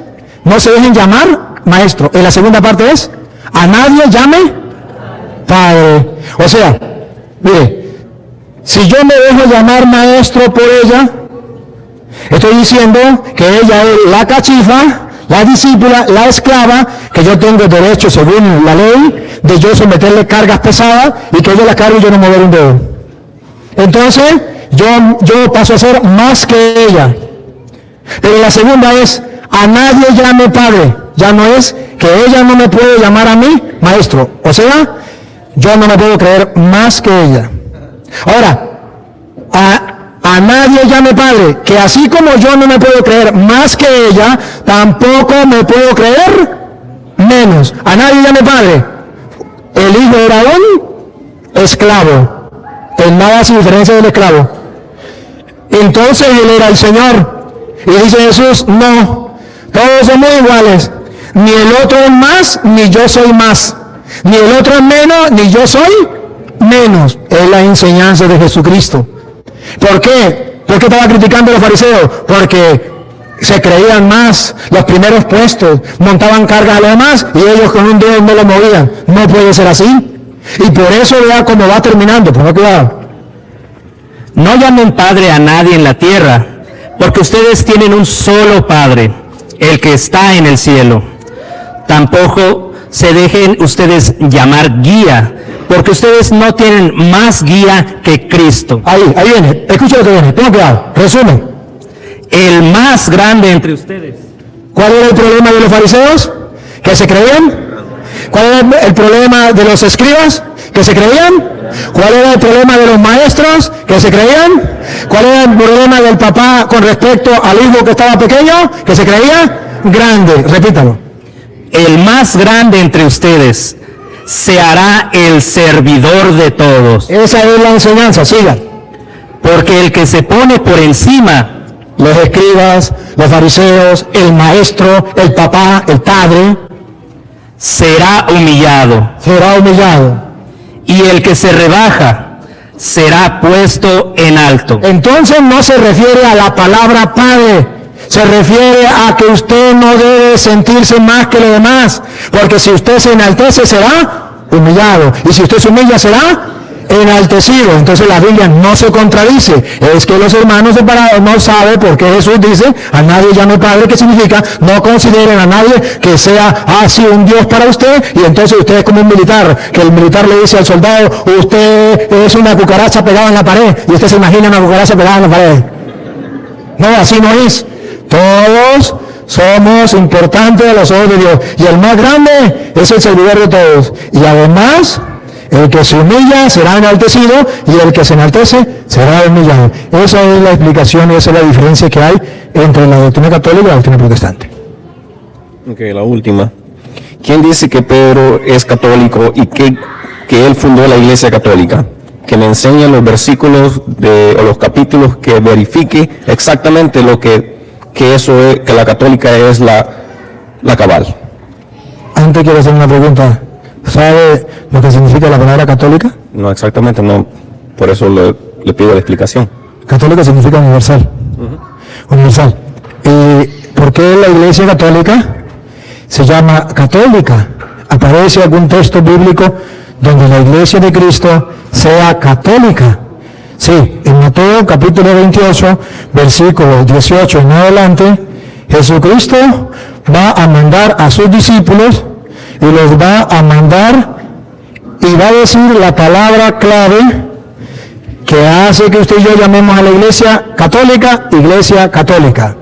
no se dejen llamar maestro. Y la segunda parte es a nadie llame padre. O sea, mire, si yo me dejo llamar maestro por ella, estoy diciendo que ella es la cachifa, la discípula, la esclava, que yo tengo derecho según la ley de yo someterle cargas pesadas y que ella la cargue y yo no mover un dedo. Entonces yo paso a ser más que ella. Pero la segunda es a nadie llame padre. Ya no es que ella no me puede llamar a mí maestro. O sea, yo no me puedo creer más que ella. Ahora, a nadie llame padre, que así como yo no me puedo creer más que ella, tampoco me puedo creer menos. A nadie llame padre. El hijo era un esclavo. Él nada sin diferencia del esclavo. Entonces él era el Señor. Y dice Jesús, no, todos somos iguales. Ni el otro es más, ni yo soy más. Ni el otro es menos, ni yo soy menos. Es la enseñanza de Jesucristo. ¿Por qué? ¿Por qué estaba criticando a los fariseos? Porque se creían más, los primeros puestos, montaban cargas a los demás y ellos con un dedo no lo movían. No puede ser así. Y por eso vea cómo va terminando. Ponga cuidado. No llamen padre a nadie en la tierra, porque ustedes tienen un solo Padre, el que está en el cielo. Tampoco se dejen ustedes llamar guía, porque ustedes no tienen más guía que Cristo. Ahí viene, escucha lo que viene, tengo cuidado, resumen. El más grande entre ustedes. ¿Cuál era el problema de los fariseos? ¿Que se creían? ¿Cuál era el problema de los escribas? ¿Que se creían? ¿Cuál era el problema de los maestros? ¿Que se creían? ¿Cuál era el problema del papá con respecto al hijo que estaba pequeño? ¿Que se creía? Grande, repítalo. El más grande entre ustedes se hará el servidor de todos. Esa es la enseñanza, sigan. Porque el que se pone por encima, los escribas, los fariseos, el maestro, el papá, el padre, será humillado. Será humillado. Y el que se rebaja será puesto en alto. Entonces no se refiere a la palabra padre. Se refiere a que usted no debe sentirse más que los demás, porque si usted se enaltece será humillado, y si usted se humilla será enaltecido. Entonces la Biblia no se contradice. Es que los hermanos separados no saben por qué Jesús dice a nadie llame padre, que significa no consideren a nadie que sea así un Dios para usted, y entonces usted es como un militar, que el militar le dice al soldado, usted es una cucaracha pegada en la pared, y usted se imagina una cucaracha pegada en la pared. No, así no es. Todos somos importantes a los ojos de Dios. Y el más grande es el servidor de todos. Y además, el que se humilla será enaltecido y el que se enaltece será humillado. Esa es la explicación y esa es la diferencia que hay entre la doctrina católica y la doctrina protestante. Ok, la última. ¿Quién dice que Pedro es católico y que él fundó la Iglesia Católica? Que me enseñe los versículos o los capítulos que verifique exactamente lo que eso es, que la católica es la cabal. Antes quiero hacer una pregunta. ¿Sabe lo que significa la palabra católica? No, exactamente no. Por eso le pido la explicación. Católica significa universal. Universal. ¿Y por qué la Iglesia Católica se llama católica? ¿Aparece algún texto bíblico donde la Iglesia de Cristo sea católica? Sí, en Mateo capítulo 28, versículo 18 en adelante, Jesucristo va a mandar a sus discípulos y los va a mandar y va a decir la palabra clave que hace que usted y yo llamemos a la Iglesia Católica, Iglesia Católica.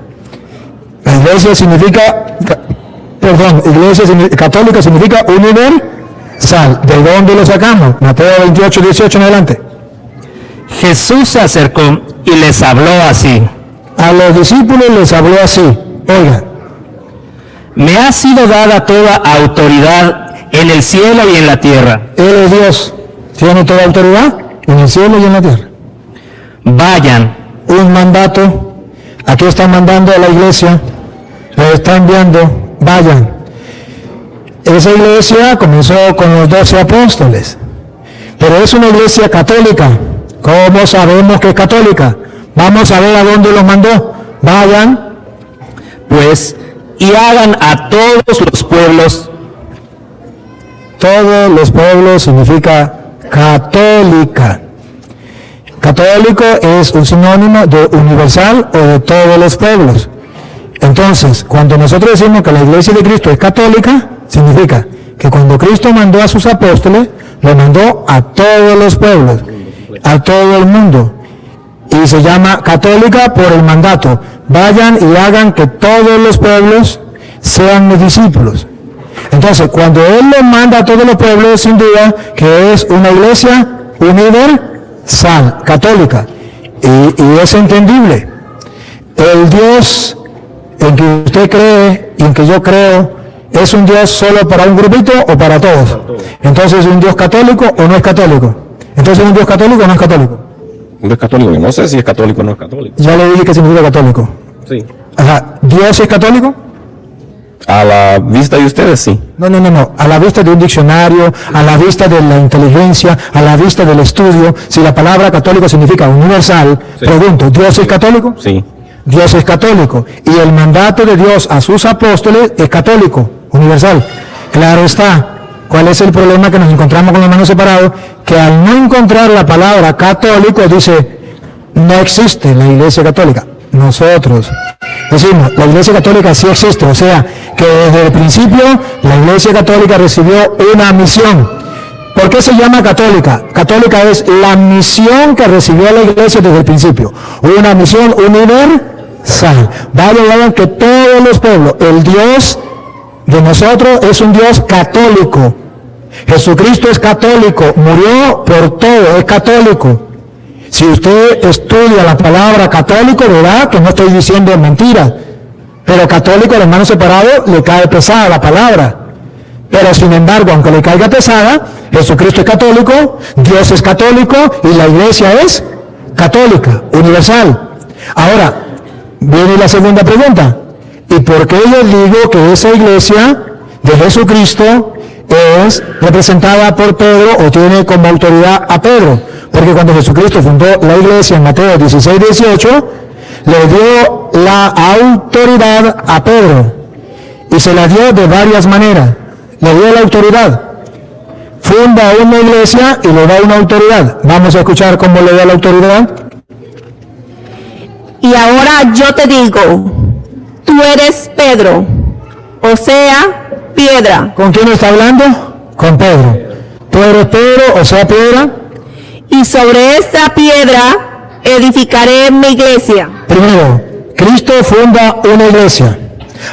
La Iglesia significa, Católica significa universal. ¿De dónde lo sacamos? Mateo 28, 18 en adelante. Jesús se acercó y les habló así. A los discípulos les habló así. Oigan, me ha sido dada toda autoridad en el cielo y en la tierra. Él es Dios. Tiene toda autoridad en el cielo y en la tierra. Vayan. Un mandato. Aquí están mandando a la iglesia. Le están enviando. Vayan. Esa iglesia comenzó con los 12 apóstoles. Pero es una iglesia católica. ¿Cómo sabemos que es católica? Vamos a ver a dónde los mandó. Vayan. Pues, y hagan a todos los pueblos. Todos los pueblos significa católica. Católico es un sinónimo de universal o de todos los pueblos. Entonces, cuando nosotros decimos que la Iglesia de Cristo es católica, significa que cuando Cristo mandó a sus apóstoles, lo mandó a todos los pueblos, a todo el mundo. Y se llama católica por el mandato. Vayan y hagan que todos los pueblos sean mis discípulos. Entonces, cuando Él lo manda a todos los pueblos, sin duda que es una iglesia universal, católica. Y es entendible. El Dios en que usted cree y en que yo creo, ¿es un Dios solo para un grupito o para todos? Entonces, ¿es un Dios católico o no es católico? Entonces, ¿es un Dios católico o no es católico? No es católico, no sé si es católico o no es católico. Ya le dije que significa católico. Sí. Ajá, ¿Dios es católico? A la vista de ustedes, sí. No. A la vista de un diccionario, a la vista de la inteligencia, a la vista del estudio, si la palabra católico significa universal, sí. Pregunto, ¿Dios es católico? Sí. Dios es católico. Y el mandato de Dios a sus apóstoles es católico, universal. Claro está. ¿Cuál es el problema? Que nos encontramos con las manos separadas, que al no encontrar la palabra católico dice, no existe la Iglesia Católica. Nosotros decimos, la Iglesia Católica sí existe, o sea, que desde el principio la Iglesia Católica recibió una misión. ¿Por qué se llama católica? Católica es la misión que recibió la Iglesia desde el principio, una misión universal. Vayan que todos los pueblos, el Dios de nosotros es un Dios católico. Jesucristo es católico, murió por todo, es católico. Si usted estudia la palabra católico, verá que no estoy diciendo mentira. Pero católico, al hermano separado, le cae pesada la palabra. Pero sin embargo, aunque le caiga pesada, Jesucristo es católico, Dios es católico y la iglesia es católica, universal. Ahora, viene la segunda pregunta. ¿Y por qué yo digo que esa iglesia de Jesucristo es representada por Pedro o tiene como autoridad a Pedro? Porque cuando Jesucristo fundó la iglesia en Mateo 16, 18, le dio la autoridad a Pedro. Y se la dio de varias maneras. Le dio la autoridad. Funda una iglesia y le da una autoridad. Vamos a escuchar cómo le da la autoridad. Y ahora yo te digo, tú eres Pedro, o sea, piedra. ¿Con quién está hablando? Con Pedro. Tú eres Pedro, o sea, piedra. Y sobre esta piedra edificaré mi iglesia. Primero, Cristo funda una iglesia.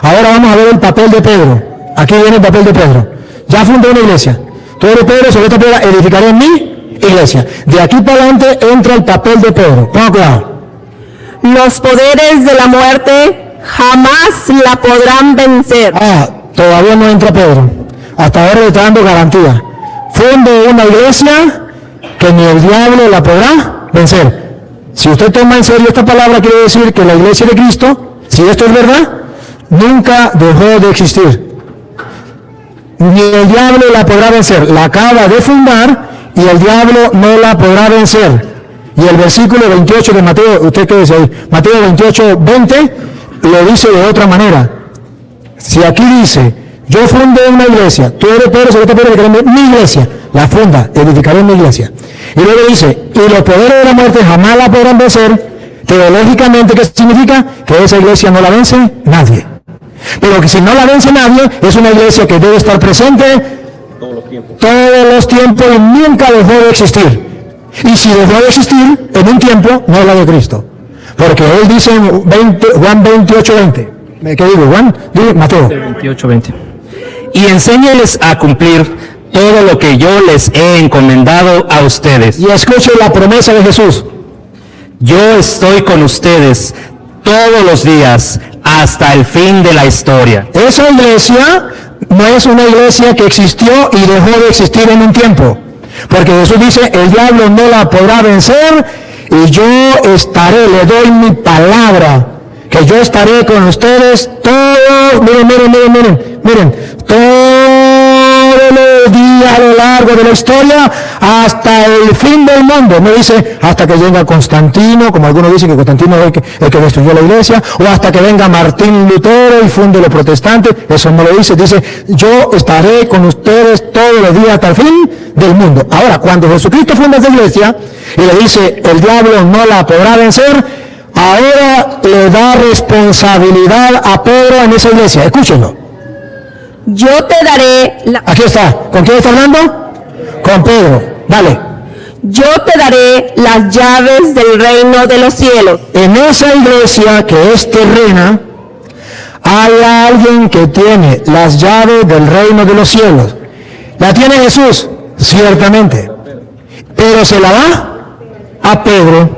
Ahora vamos a ver el papel de Pedro. Aquí viene el papel de Pedro. Ya fundó una iglesia. Tú eres Pedro, sobre esta piedra edificaré en mi iglesia. De aquí para adelante entra el papel de Pedro. Ponga cuidado. Los poderes de la muerte jamás la podrán vencer. Todavía no entra Pedro. Hasta ahora le está dando garantía. Funde una iglesia que ni el diablo la podrá vencer. Si usted toma en serio esta palabra, quiere decir que la iglesia de Cristo, si esto es verdad, nunca dejó de existir. Ni el diablo la podrá vencer. La acaba de fundar y el diablo no la podrá vencer. Y el versículo 28 de Mateo, ¿usted qué dice ahí? Mateo 28, 20, lo dice de otra manera. Si aquí dice, yo fundé una iglesia, tú eres Pedro, sobre esta piedra edificaré mi iglesia, la funda, edificaré mi iglesia. Y luego dice, y los poderes de la muerte jamás la podrán vencer. Teológicamente, ¿qué significa? Que esa iglesia no la vence nadie. Pero que si no la vence nadie, es una iglesia que debe estar presente todos los tiempos y nunca dejó de existir. Y si dejó de existir en un tiempo, no es la de Cristo. Porque él dice en Juan 28, 20. ¿Qué digo, Juan? Digo, Mateo. 28, 20. Y enséñeles a cumplir todo lo que yo les he encomendado a ustedes. Y escuche la promesa de Jesús. Yo estoy con ustedes todos los días hasta el fin de la historia. Esa iglesia no es una iglesia que existió y dejó de existir en un tiempo. Porque Jesús dice, el diablo no la podrá vencer y yo estaré, le doy mi palabra, que yo estaré con ustedes todos, miren, todos los días a lo largo de la historia hasta el fin del mundo. No dice hasta que venga Constantino, como algunos dicen que Constantino es el que destruyó la iglesia, o hasta que venga Martín Lutero y funde los protestantes. Eso no lo dice. Dice, yo estaré con ustedes todos los días hasta el fin del mundo. Ahora, cuando Jesucristo funda esa iglesia y le dice, el diablo no la podrá vencer, ahora le da responsabilidad a Pedro en esa iglesia. Escúchenlo. Yo te daré Aquí está. ¿Con quién está hablando? Con Pedro. Dale. Yo te daré las llaves del reino de los cielos. En esa iglesia que es terrena, hay alguien que tiene las llaves del reino de los cielos. ¿La tiene Jesús? Ciertamente. Pero se la da a Pedro.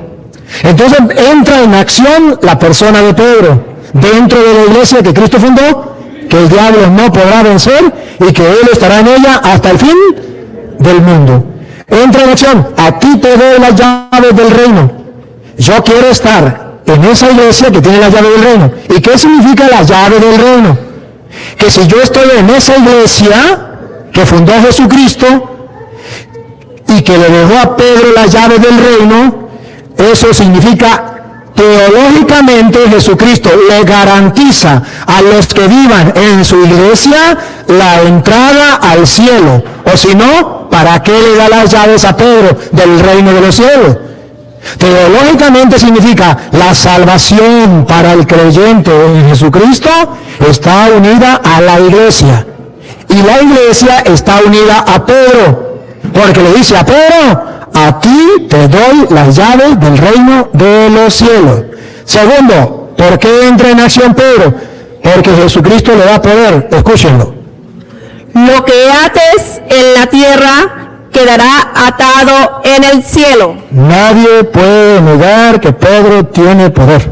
Entonces entra en acción la persona de Pedro dentro de la iglesia que Cristo fundó, que el diablo no podrá vencer y que él estará en ella hasta el fin del mundo. Entra en acción. A ti te doy las llaves del reino. Yo quiero estar en esa iglesia que tiene las llaves del reino. ¿Y qué significa las llaves del reino? Que si yo estoy en esa iglesia que fundó Jesucristo y que le dejó a Pedro las llaves del reino, eso significa teológicamente Jesucristo le garantiza a los que vivan en su iglesia la entrada al cielo. O si no, ¿para qué le da las llaves a Pedro del reino de los cielos? Teológicamente significa la salvación para el creyente en Jesucristo está unida a la iglesia. Y la iglesia está unida a Pedro. Porque le dice a Pedro, a ti te doy las llaves del reino de los cielos. Segundo, ¿por qué entra en acción Pedro? Porque Jesucristo le da poder. Escúchenlo. Lo que ates en la tierra quedará atado en el cielo. Nadie puede negar que Pedro tiene poder.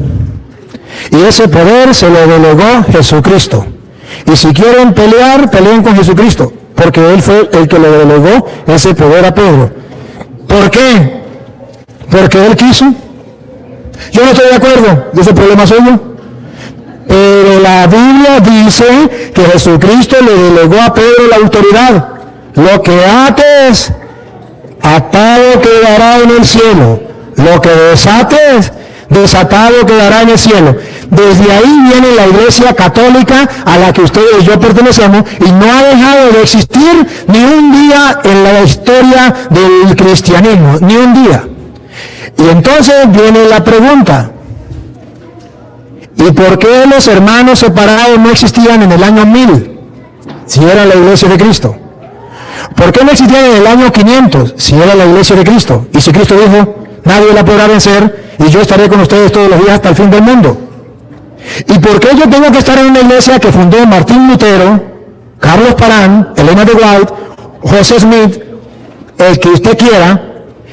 Y ese poder se lo delegó Jesucristo. Y si quieren pelear, peleen con Jesucristo. Porque él fue el que le delegó ese poder a Pedro. ¿Por qué? Porque él quiso. Yo no estoy de acuerdo, ese es problema suyo. Pero la Biblia dice que Jesucristo le delegó a Pedro la autoridad. Lo que ates, atado quedará en el cielo. Lo que desates, desatado quedará en el cielo. Desde ahí viene la iglesia católica a la que ustedes y yo pertenecemos y no ha dejado de existir ni un día en la historia del cristianismo, ni un día. Y entonces viene la pregunta, ¿y por qué los hermanos separados no existían en el año 1000, si era la iglesia de Cristo? ¿Por qué no existían en el año 500, si era la iglesia de Cristo? Y si Cristo dijo, nadie la podrá vencer y yo estaré con ustedes todos los días hasta el fin del mundo. ¿Y por qué yo tengo que estar en una iglesia que fundó Martín Lutero, Carlos Parán, Elena de White, José Smith, el que usted quiera,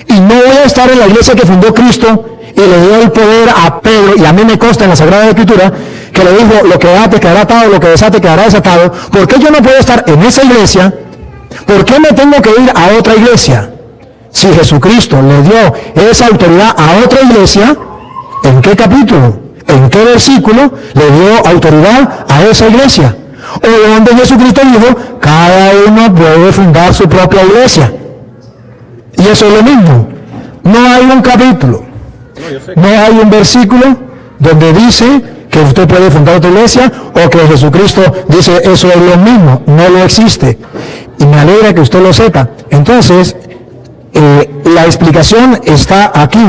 y no voy a estar en la iglesia que fundó Cristo y le dio el poder a Pedro, y a mí me consta en la Sagrada Escritura, que le dijo, lo que ate quedará atado, lo que desate quedará desatado? ¿Por qué yo no puedo estar en esa iglesia? ¿Por qué me tengo que ir a otra iglesia? Si Jesucristo le dio esa autoridad a otra iglesia, ¿en qué capítulo? ¿En qué versículo le dio autoridad a esa iglesia? O donde Jesucristo dijo, cada uno puede fundar su propia iglesia. Y eso es lo mismo. No hay un capítulo, no hay un versículo donde dice que usted puede fundar otra iglesia, o que Jesucristo dice eso es lo mismo. No lo existe. Y me alegra que usted lo sepa. Entonces, la explicación está aquí.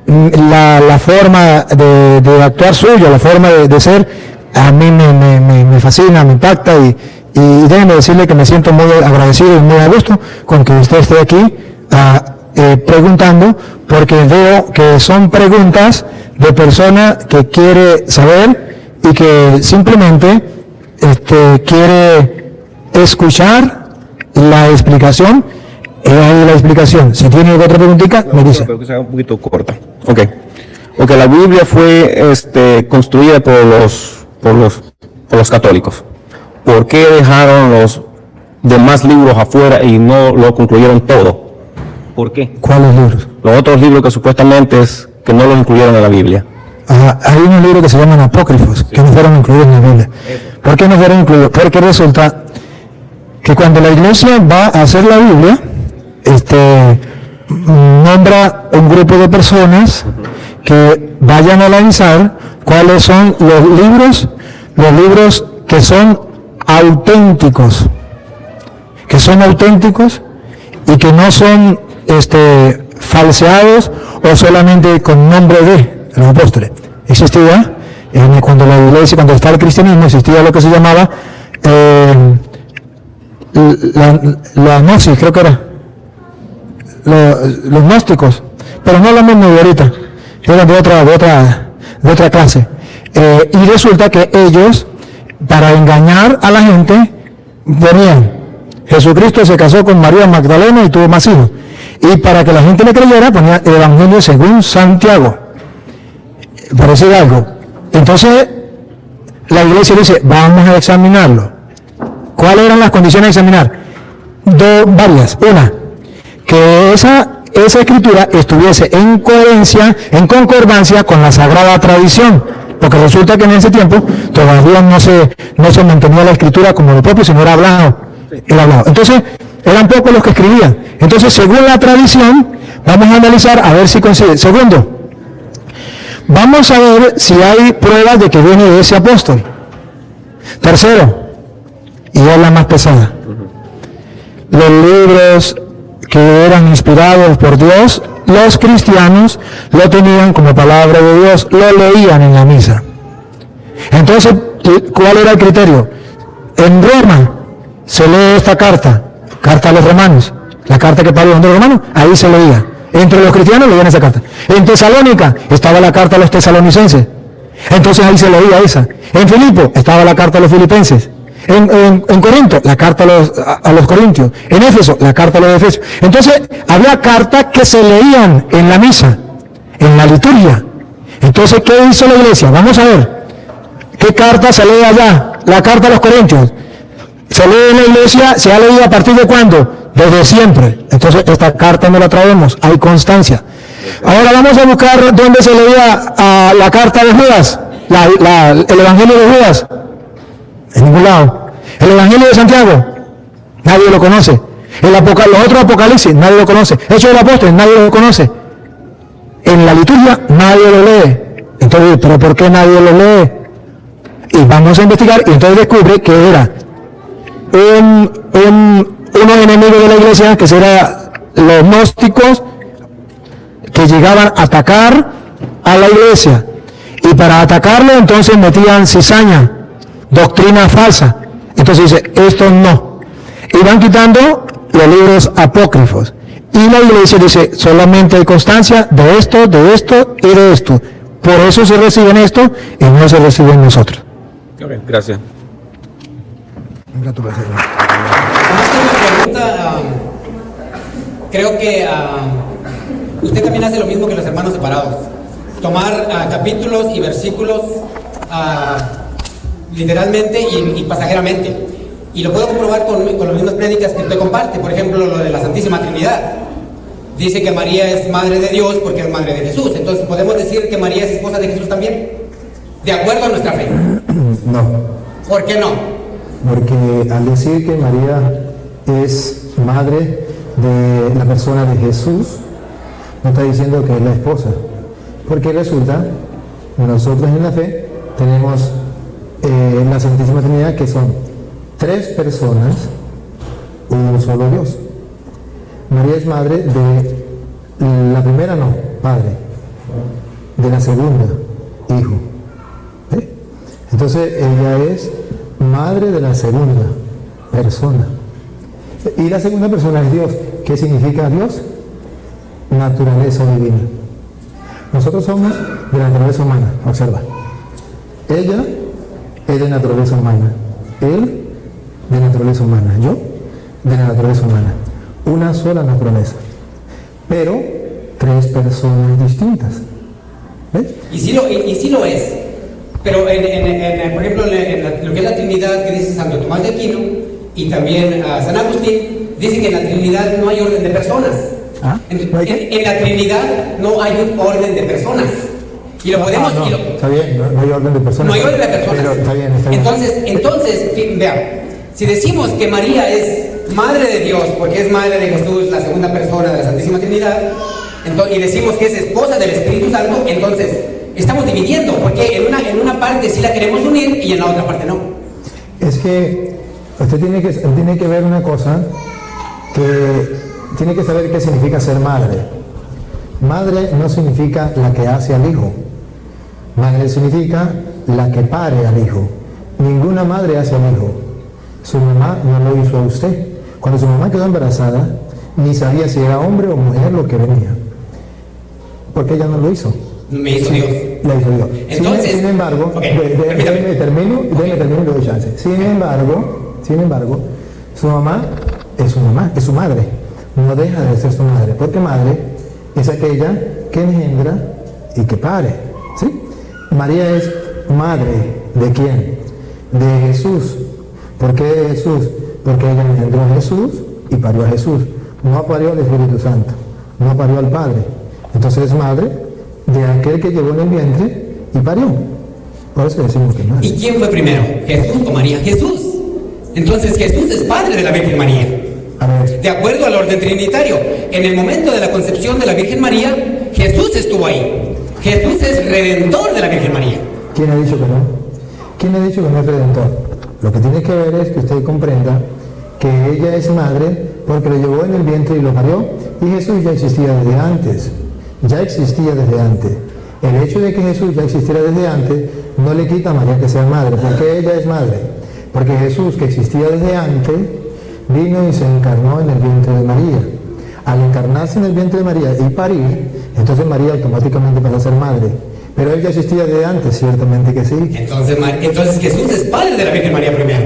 La forma de actuar suyo, la forma de ser, a mí me fascina, me impacta, y déjeme decirle que me siento muy agradecido y muy a gusto con que usted esté aquí preguntando, porque veo que son preguntas de persona que quiere saber y que simplemente quiere escuchar la explicación. Ahí la explicación. Si tiene otra preguntita, me dice. Pero que sea un poquito corta. Ok, la Biblia fue construida por los católicos. ¿Por qué dejaron los demás libros afuera y no lo concluyeron todo? ¿Por qué? ¿Cuáles libros? Los otros libros que supuestamente que no los incluyeron en la Biblia. Hay unos libros que se llaman apócrifos, que no fueron incluidos en la Biblia. ¿Por qué no fueron incluidos? Porque resulta que cuando la iglesia va a hacer la Biblia, nombra un grupo de personas que vayan a analizar cuáles son los libros que son auténticos y que no son falseados o solamente con nombre de los apóstoles. Existía, cuando la iglesia, cuando estaba el cristianismo, existía lo que se llamaba la gnosis, creo que era. Los gnósticos, pero no lo mismo de ahorita, eran de otra clase. Y resulta que ellos, para engañar a la gente, ponían, Jesucristo se casó con María Magdalena y tuvo más hijos. Y para que la gente le creyera, ponía el Evangelio según Santiago. Parece algo. Entonces, la iglesia dice, vamos a examinarlo. ¿Cuáles eran las condiciones de examinar? Varias. Una, que esa escritura estuviese en coherencia, en concordancia con la sagrada tradición, porque resulta que en ese tiempo todavía no se mantenía la escritura como lo propio, sino era hablado. Entonces, eran pocos los que escribían. Entonces, según la tradición, vamos a analizar a ver si coincide. Segundo, vamos a ver si hay pruebas de que viene de ese apóstol. Tercero, y es la más pesada, los libros que eran inspirados por Dios, los cristianos lo tenían como palabra de Dios, lo leían en la misa. Entonces, ¿cuál era el criterio? En Roma se lee esta carta a los romanos, la carta que Pablo mandó a los romanos, ahí se leía. Entre los cristianos leían esa carta. En Tesalónica estaba la carta a los tesalonicenses, entonces ahí se leía esa. En Filipo estaba la carta a los filipenses. En Corinto, la carta a los corintios. En Éfeso, la carta a los efesios. Entonces, había cartas que se leían en la misa, en la liturgia. Entonces, ¿qué hizo la iglesia? Vamos a ver. ¿Qué carta se lee allá? La carta a los corintios. Se lee en la iglesia, ¿se ha leído a partir de cuándo? Desde siempre. Entonces, esta carta no la traemos, hay constancia. Ahora vamos a buscar dónde se leía la carta de Judas, el Evangelio de Judas. En ningún lado. El Evangelio de Santiago, nadie lo conoce. Los otros Apocalipsis, nadie lo conoce. Hechos de los Apóstoles, nadie lo conoce. En la liturgia, nadie lo lee. Entonces, ¿pero por qué nadie lo lee? Y vamos a investigar, y entonces descubre que era unos enemigos de la iglesia, que eran los gnósticos, que llegaban a atacar a la iglesia. Y para atacarlo, entonces metían cizaña, doctrina falsa. Entonces dice, esto no. Y van quitando los libros apócrifos. Y la iglesia dice, solamente hay constancia de esto y de esto. Por eso se recibe en esto y no se recibe en nosotros. Ok, gracias. Más que una pregunta, creo que usted también hace lo mismo que los hermanos separados. Tomar capítulos y versículos literalmente y pasajeramente. Y lo puedo comprobar con las mismas prédicas que usted comparte. Por ejemplo, lo de la Santísima Trinidad. Dice que María es madre de Dios porque es madre de Jesús. Entonces, ¿podemos decir que María es esposa de Jesús también? De acuerdo a nuestra fe. No, ¿Por qué no? porque al decir que María es madre de la persona de Jesús, no está diciendo que es la esposa. Porque resulta, nosotros en la fe tenemos la Santísima Trinidad, que son 3 personas, un solo Dios. María es madre de la primera, no, padre, de la segunda, hijo. ¿Sí? Entonces ella es madre de la segunda persona. Y la segunda persona es Dios. ¿Qué significa Dios? Naturaleza divina. Nosotros somos de la naturaleza humana, observa. Ella es de naturaleza humana. Él de naturaleza humana. Yo de la naturaleza humana. Una sola naturaleza. Pero 3 personas distintas. ¿Ves? Y sí lo es. Pero, por ejemplo, en lo que es la Trinidad que dice Santo Tomás de Aquino y también San Agustín, dicen que en la Trinidad no hay orden de personas. ¿Ah? En la Trinidad no hay un orden de personas. Y lo podemos... Está bien, no hay orden de personas. No hay orden de personas. Pero está bien, está bien. Entonces, vean, si decimos que María es madre de Dios, porque es madre de Jesús, la segunda persona de la Santísima Trinidad, y decimos que es esposa del Espíritu Santo, entonces estamos dividiendo, porque en una parte sí la queremos unir y en la otra parte no. Es que usted tiene que ver una cosa, que tiene que saber qué significa ser madre. Madre no significa la que hace al hijo. Madre significa la que pare al hijo. Ninguna madre hace al hijo. Su mamá no lo hizo a usted. Cuando su mamá quedó embarazada, ni sabía si era hombre o mujer lo que venía. Porque ella no lo hizo. Me hizo Dios. La hizo Dios. Entonces, sin embargo, déjeme termino y le doy chance. Sin embargo, su mamá es su mamá, es su madre. No deja de ser su madre, porque madre es aquella que engendra y que pare. ¿Sí? María es madre ¿de quién? De Jesús. ¿Por qué de Jesús? Porque ella engendró a Jesús y parió a Jesús. No parió al Espíritu Santo, no parió al Padre. Entonces es madre de aquel que llevó en el vientre y parió. Por eso decimos que es madre. ¿Y quién fue primero? ¿Jesús o María? Jesús. Entonces Jesús es padre de la Virgen María. A ver. De acuerdo al orden trinitario, en el momento de la concepción de la Virgen María, Jesús estuvo ahí. Jesús es redentor de la Virgen María. ¿Quién ha dicho que no? ¿Quién ha dicho que no es redentor? Lo que tiene que ver es que usted comprenda que ella es madre porque lo llevó en el vientre y lo parió, y Jesús ya existía desde antes. Ya existía desde antes. El hecho de que Jesús ya existiera desde antes no le quita a María que sea madre. ¿Por qué ella es madre? Porque Jesús, que existía desde antes, vino y se encarnó en el vientre de María. Al encarnarse en el vientre de María y parir, entonces María automáticamente pasa a ser madre. Pero él ya existía desde antes, ciertamente que sí. Entonces Jesús es padre de la Virgen María primero.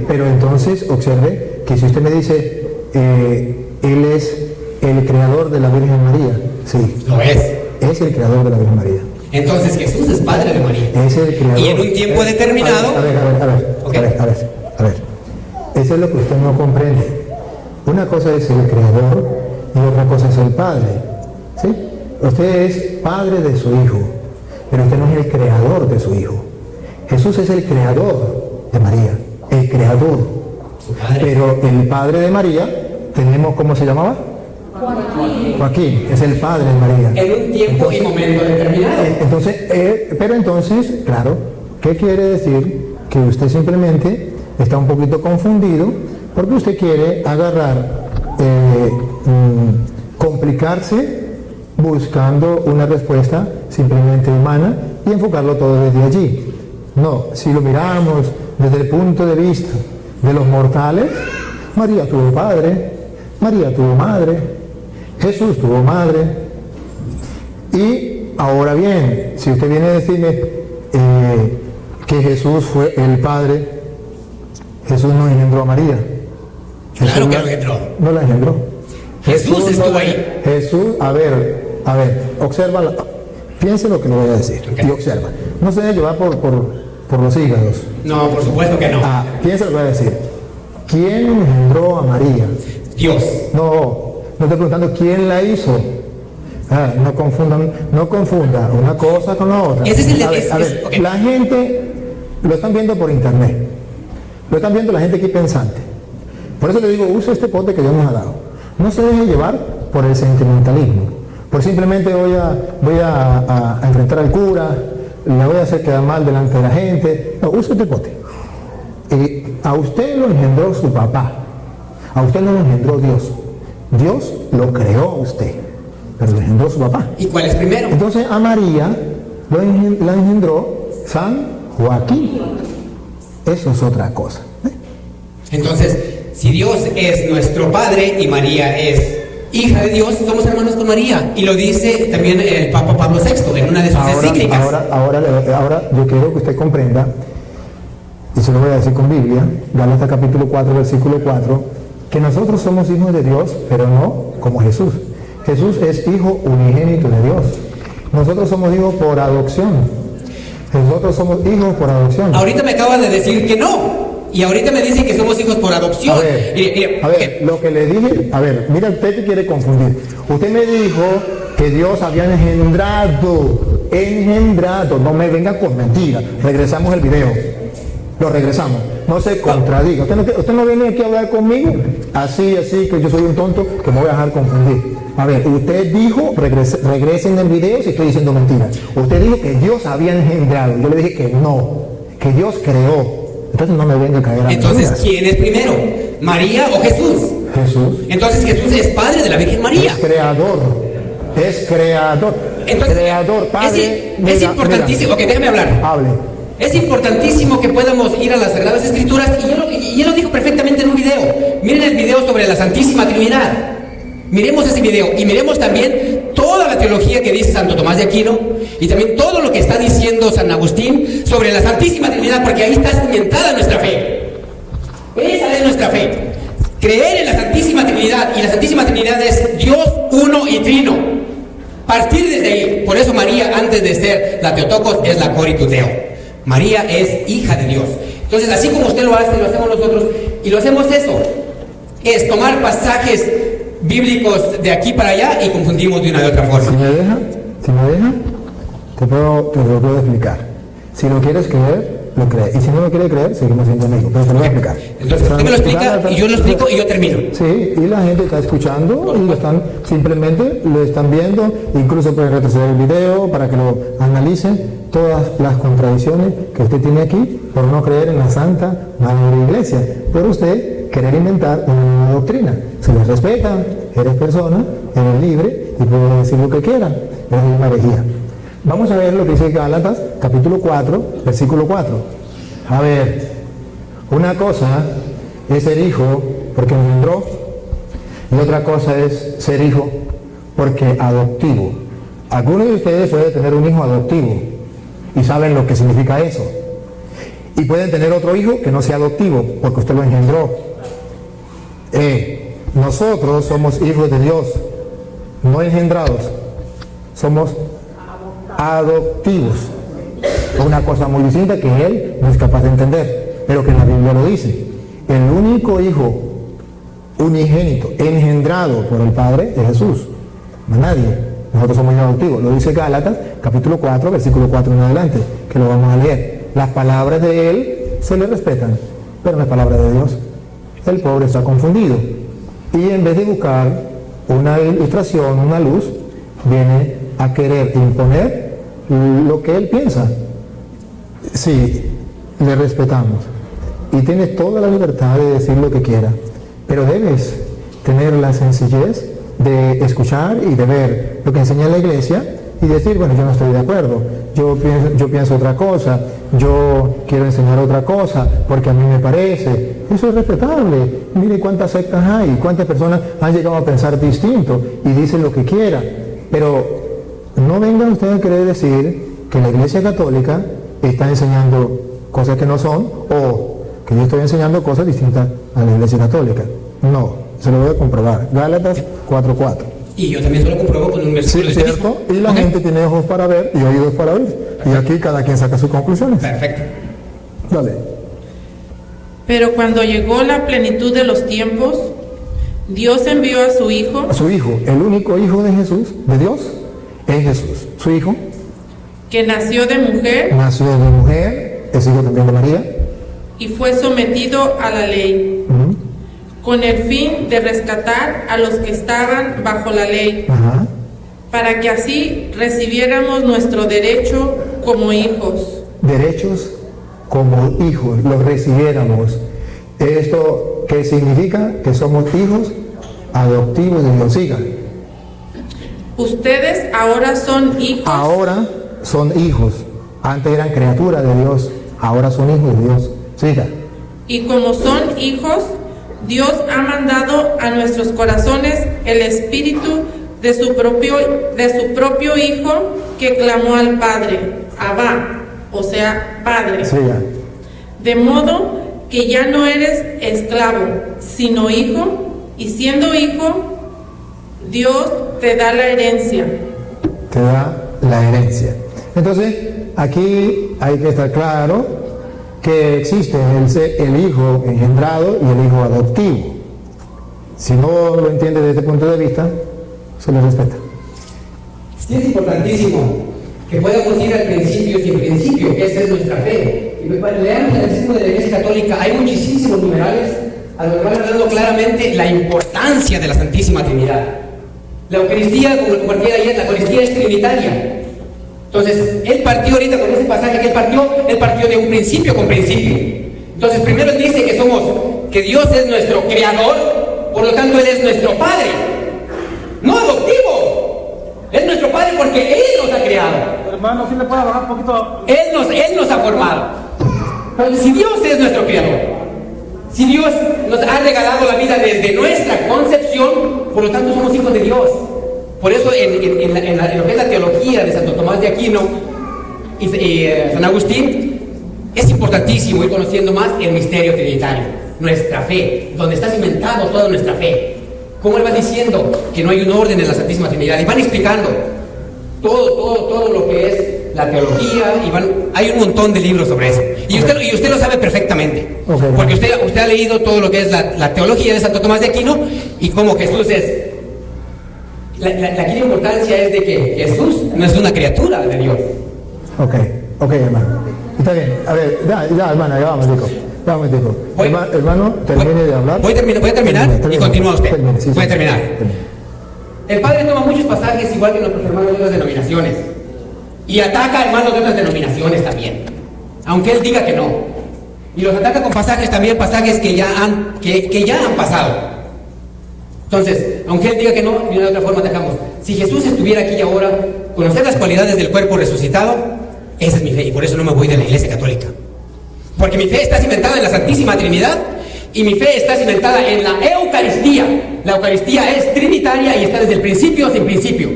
Pero entonces, observe que si usted me dice, él es el creador de la Virgen María, sí. Lo es. Es el creador de la Virgen María. Entonces Jesús es padre de María. Es el creador. Y en un tiempo determinado... A ver. Eso es lo que usted no comprende. Una cosa es el creador y otra cosa es el padre. ¿Sí? Usted es padre de su hijo, pero usted no es el creador de su hijo. Jesús es el creador de María, el creador. Pero el padre de María, tenemos, ¿cómo se llamaba? Joaquín, es el padre de María. En un tiempo y momento determinado. Pero entonces, claro, ¿qué quiere decir? Que usted simplemente está un poquito confundido porque usted quiere agarrar, complicarse buscando una respuesta simplemente humana y enfocarlo todo desde allí. No, si lo miramos desde el punto de vista de los mortales, María tuvo padre, María tuvo madre, Jesús tuvo madre, y ahora bien, si usted viene a decirme que Jesús fue el Padre, Jesús no engendró a María. Claro que lo engendró. No la engendró. Jesús estuvo ahí. Jesús, a ver, observa, piense lo que le voy a decir y observa. No se debe llevar por los hígados. No, por supuesto que no. Piensa lo que voy a decir. ¿Quién engendró a María? Dios. No estoy preguntando quién la hizo. No confunda una cosa con la otra. Ese es el okay. La gente lo están viendo por internet. Lo están viendo la gente aquí pensante. Por eso le digo, use este pote que Dios nos ha dado. No se deje llevar por el sentimentalismo. Por simplemente voy a enfrentar al cura, le voy a hacer quedar mal delante de la gente. No, use este pote. A usted lo engendró su papá. A usted no lo engendró Dios. Dios lo creó a usted, pero lo engendró su papá. ¿Y cuál es primero? Entonces a María la engendró San Joaquín. Eso es otra cosa. Entonces, si Dios es nuestro Padre y María es hija de Dios, somos hermanos con María. Y lo dice también el Papa Pablo VI en una de sus encíclicas. Ahora yo quiero que usted comprenda, y se lo voy a decir con Biblia, Gálatas capítulo 4, versículo 4, que nosotros somos hijos de Dios, pero no como Jesús. Jesús es hijo unigénito de Dios. Nosotros somos hijos por adopción. Nosotros somos hijos por adopción. Ahorita me acaban de decir que no. Y ahorita me dicen que somos hijos por adopción. A ver, lo que le dije, mira, usted que quiere confundir. Usted me dijo que Dios había engendrado. No me venga con mentiras. Regresamos el video. Lo regresamos. No se contradiga. Usted no viene aquí a hablar conmigo así, que yo soy un tonto, que me voy a dejar confundir. A ver, usted dijo, regresen el video si estoy diciendo mentiras. Usted dijo que Dios había engendrado. Yo le dije que no, que Dios creó. Entonces no me venga a caer a Entonces, mentiras. ¿quién es primero? ¿María o Jesús? Jesús. Entonces Jesús es padre de la Virgen María. Es creador. Entonces, creador, padre. Es importantísimo. Ok, déjame hablar. Hable. Es importantísimo que podamos ir a las Sagradas Escrituras, y él lo dijo perfectamente en un video. Miren el video sobre la Santísima Trinidad. Miremos ese video y miremos también toda la teología que dice Santo Tomás de Aquino y también todo lo que está diciendo San Agustín sobre la Santísima Trinidad, porque ahí está cimentada nuestra fe. Esa es nuestra fe. Creer en la Santísima Trinidad, y la Santísima Trinidad es Dios uno y trino. Partir desde ahí. Por eso María, antes de ser la Theotokos, es la Coritus Deo. María es hija de Dios. Entonces, así como usted lo hace, lo hacemos nosotros, y lo hacemos eso. Es tomar pasajes bíblicos de aquí para allá y confundimos de una y otra forma. Si me deja, te lo puedo explicar. Si lo quieres creer, lo crees. Y si no lo quieres creer, seguimos siendo amigos. Pero te lo voy a explicar. Entonces, usted me lo explica y yo lo explico y yo termino. Sí, y la gente está escuchando y simplemente lo están viendo. Incluso pueden retroceder el video para que lo analicen. Todas las contradicciones que usted tiene aquí por no creer en la Santa Madre Iglesia. Por usted querer inventar una nueva doctrina. Se les respeta, eres persona, eres libre y puedes decir lo que quieran. Es una herejía. Vamos a ver lo que dice Gálatas, capítulo 4, versículo 4. A ver, una cosa es ser hijo porque engendró, y otra cosa es ser hijo porque adoptivo. Algunos de ustedes pueden tener un hijo adoptivo y saben lo que significa eso. Y pueden tener otro hijo que no sea adoptivo porque usted lo engendró. Nosotros somos hijos de Dios, no engendrados, somos adoptivos. Una cosa muy distinta que él no es capaz de entender, pero que la Biblia lo dice. El único hijo unigénito engendrado por el Padre es Jesús, no nadie. Nosotros somos hijos adoptivos. Lo dice Gálatas, capítulo 4, versículo 4 en adelante, que lo vamos a leer. Las palabras de él se le respetan, pero no es palabra de Dios. El pobre está confundido. Y en vez de buscar una ilustración, una luz, viene a querer imponer lo que él piensa. Sí, le respetamos. Y tienes toda la libertad de decir lo que quiera, pero debes tener la sencillez de escuchar y de ver lo que enseña la iglesia y decir, bueno, yo no estoy de acuerdo, yo pienso otra cosa, yo quiero enseñar otra cosa porque a mí me parece. Eso es respetable. Mire cuántas sectas hay, cuántas personas han llegado a pensar distinto y dicen lo que quieran, pero no vengan ustedes a querer decir que la Iglesia Católica está enseñando cosas que no son, o que yo estoy enseñando cosas distintas a la Iglesia Católica. No, se lo voy a comprobar. Gálatas 4:4. Y yo también se lo compruebo con un versículo. Sí, cierto. Y la gente tiene ojos para ver y oídos para oír. Perfecto. Y aquí cada quien saca sus conclusiones. Perfecto. Dale. Pero cuando llegó la plenitud de los tiempos, Dios envió a su Hijo. A su Hijo, el único Hijo de Jesús, de Dios, es Jesús. Su Hijo. Que nació de mujer. Nació de mujer, es hijo también de María. Y fue sometido a la ley. Con el fin de rescatar a los que estaban bajo la ley. Para que así recibiéramos nuestro derecho como hijos. Derechos como hijos, los recibiéramos. ¿Esto qué significa? Que somos hijos adoptivos de Dios. Sigan. Ustedes ahora son hijos. Ahora son hijos. Antes eran criaturas de Dios, ahora son hijos de Dios. Siga. Y como son hijos, Dios ha mandado a nuestros corazones el espíritu de su propio Hijo, que clamó al Padre, Abba, o sea, Padre. Siga. De modo que ya no eres esclavo, sino hijo, y siendo hijo, Dios te da la herencia. Te da la herencia. Entonces, aquí hay que estar claro que existe el hijo engendrado y el hijo adoptivo. Si no lo entiende desde este punto de vista, se le respeta. Sí, es importantísimo que podamos ir al principio sin principio, que esa es nuestra fe. Y leamos el catecismo de la Iglesia Católica, hay muchísimos numerales a los que van hablando claramente la importancia de la Santísima Trinidad. La Eucaristía, como lo compartí ayer, la Eucaristía es trinitaria. Entonces, él partió ahorita con ese pasaje que él partió de un principio con principio. Entonces, primero él dice que Dios es nuestro creador, por lo tanto él es nuestro Padre, no adoptivo. Es nuestro Padre porque él nos ha creado. Hermano, ¿sí le puede bajar un poquito? Él nos ha formado. Entonces, si Dios es nuestro creador, si Dios nos ha regalado la vida desde nuestra concepción, por lo tanto somos hijos de Dios. Por eso en lo que es la teología de Santo Tomás de Aquino y San Agustín, es importantísimo ir conociendo más el misterio trinitario, nuestra fe, donde está cimentado toda nuestra fe. Como él va diciendo que no hay un orden en la Santísima Trinidad, y van explicando todo lo que es la teología, hay un montón de libros sobre eso. Y usted lo sabe perfectamente, porque usted ha leído todo lo que es la teología de Santo Tomás de Aquino y cómo Jesús es. La gran importancia es de que Jesús no es una criatura de Dios. Ok, hermano. Está bien. A ver, ya hermano, ya vamos, digo. Hermano, termine de hablar. Voy a terminar y continúa usted. Voy a terminar. El Padre toma muchos pasajes, igual que nuestros hermanos de otras denominaciones, y ataca a hermanos de otras denominaciones también, aunque él diga que no. Y los ataca con pasajes también, pasajes que ya han pasado. Entonces, aunque él diga que no, ni de otra forma atacamos. Si Jesús estuviera aquí y ahora, conocer las cualidades del cuerpo resucitado, esa es mi fe, y por eso no me voy de la Iglesia Católica. Porque mi fe está cimentada en la Santísima Trinidad, y mi fe está cimentada en la Eucaristía. La Eucaristía es trinitaria y está desde el principio sin principio.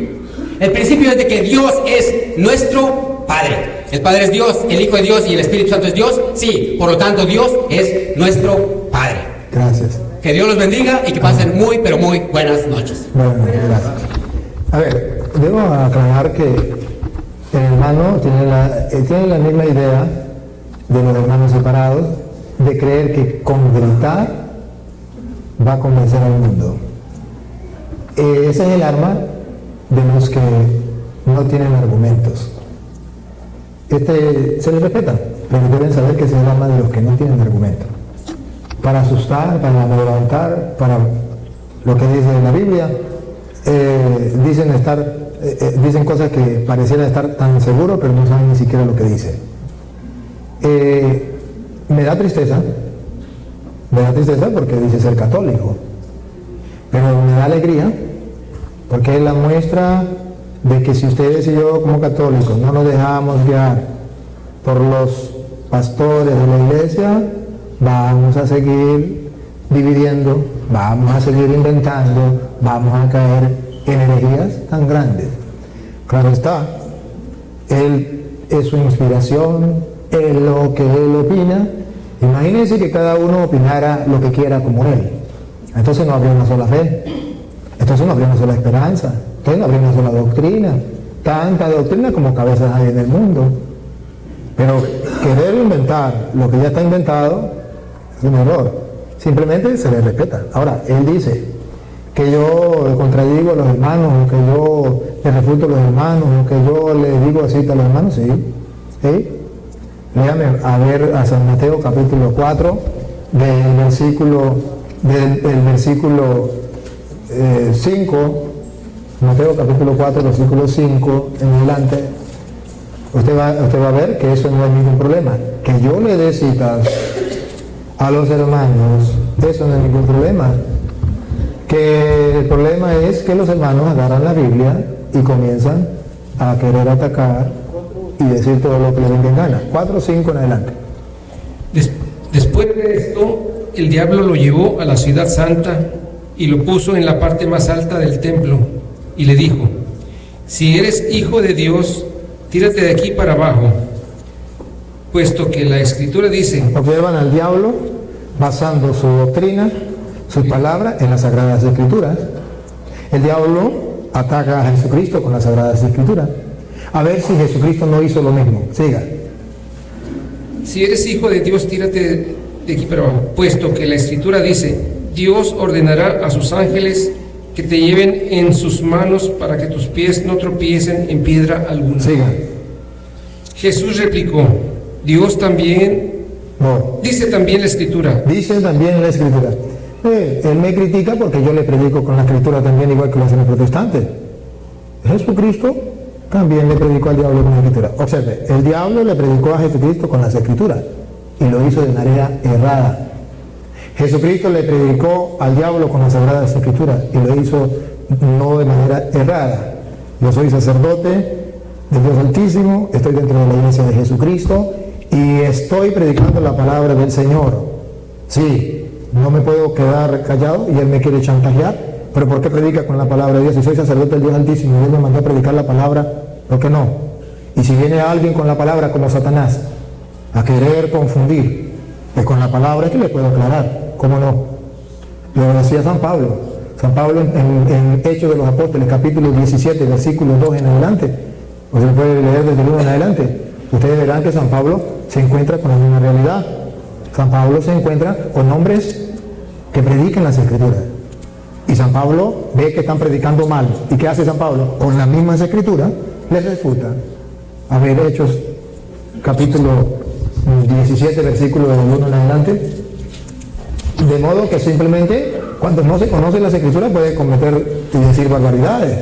El principio es de que Dios es nuestro Padre. El Padre es Dios, el Hijo es Dios y el Espíritu Santo es Dios. Sí, por lo tanto Dios es nuestro Padre. Gracias. Que Dios los bendiga y que pasen muy, pero muy buenas noches. Bueno, gracias. A ver, debo aclarar que el hermano tiene la misma idea de los hermanos separados, de creer que con gritar va a convencer al mundo. Ese es el arma de los que no tienen argumentos. Se les respeta, pero deben saber que ese es el arma de los que no tienen argumentos. Para asustar, para amedrentar, para lo que dice la Biblia, dicen cosas que parecieran estar tan seguros, pero no saben ni siquiera lo que dicen. Me da tristeza porque dice ser católico, pero me da alegría porque es la muestra de que si ustedes y yo como católicos no nos dejamos guiar por los pastores de la iglesia, vamos a seguir dividiendo, vamos a seguir inventando, vamos a caer en herejías tan grandes. Claro está, él es su inspiración, es lo que él opina. Imagínense que cada uno opinara lo que quiera como él. Entonces no habría una sola fe, entonces no habría una sola esperanza, entonces no habría una sola doctrina. Tanta doctrina como cabezas hay en el mundo. Pero querer inventar lo que ya está inventado es un error. Simplemente se le respeta. Ahora, él dice que yo contradigo a los hermanos, o que yo le refuto a los hermanos, o que yo le digo así a los hermanos, sí. ¿Sí? Léame a ver a San Mateo capítulo 4, del versículo 5, Mateo capítulo 4, versículo 5 en adelante. Usted va a ver que eso no es ningún problema. Que yo le dé citas a los hermanos, eso no es ningún problema. Que el problema es que los hermanos agarran la Biblia y comienzan a querer atacar y decir todo lo que les venga en gana. 4 o 5 en adelante. Después de esto, el diablo lo llevó a la ciudad santa y lo puso en la parte más alta del templo y le dijo: si eres hijo de Dios, tírate de aquí para abajo, puesto que la Escritura dice... Observan al diablo basando su doctrina, su palabra en las Sagradas Escrituras. El diablo ataca a Jesucristo con las Sagradas Escrituras. A ver si Jesucristo no hizo lo mismo. Siga. Si eres hijo de Dios, tírate de aquí para abajo, puesto que la Escritura dice: Dios ordenará a sus ángeles que te lleven en sus manos para que tus pies no tropiecen en piedra alguna. Siga. Jesús replicó: Dios también... No. Dice también la Escritura. Dice también la Escritura. Él me critica porque yo le predico con la Escritura también, igual que lo hacen los protestantes. Jesucristo también le predicó al diablo con la Escritura. Observe, el diablo le predicó a Jesucristo con las Escrituras y lo hizo de manera errada. Jesucristo le predicó al diablo con las Sagradas Escrituras y lo hizo no de manera errada. Yo soy sacerdote de Dios Altísimo, estoy dentro de la iglesia de Jesucristo y estoy predicando la palabra del Señor. Sí, no me puedo quedar callado y Él me quiere chantajear, pero ¿por qué predica con la palabra de Dios? Si soy sacerdote del Dios Altísimo y Él me mandó a predicar la palabra, ¿por qué no? Y si viene alguien con la palabra como Satanás a querer confundir, pues con la palabra que le puedo aclarar, ¿cómo no? Lo decía San Pablo. San Pablo en Hechos de los Apóstoles, capítulo 17, versículo 2 en adelante, o se puede leer desde el 1 en adelante. Ustedes verán que San Pablo se encuentra con la misma realidad. San Pablo se encuentra con hombres que predican las Escrituras. Y San Pablo ve que están predicando mal. ¿Y qué hace San Pablo? Con las mismas Escrituras les refuta. A ver, Hechos, capítulo 17, versículo del 1 en adelante. De modo que simplemente, cuando no se conocen las Escrituras, puede cometer y decir barbaridades.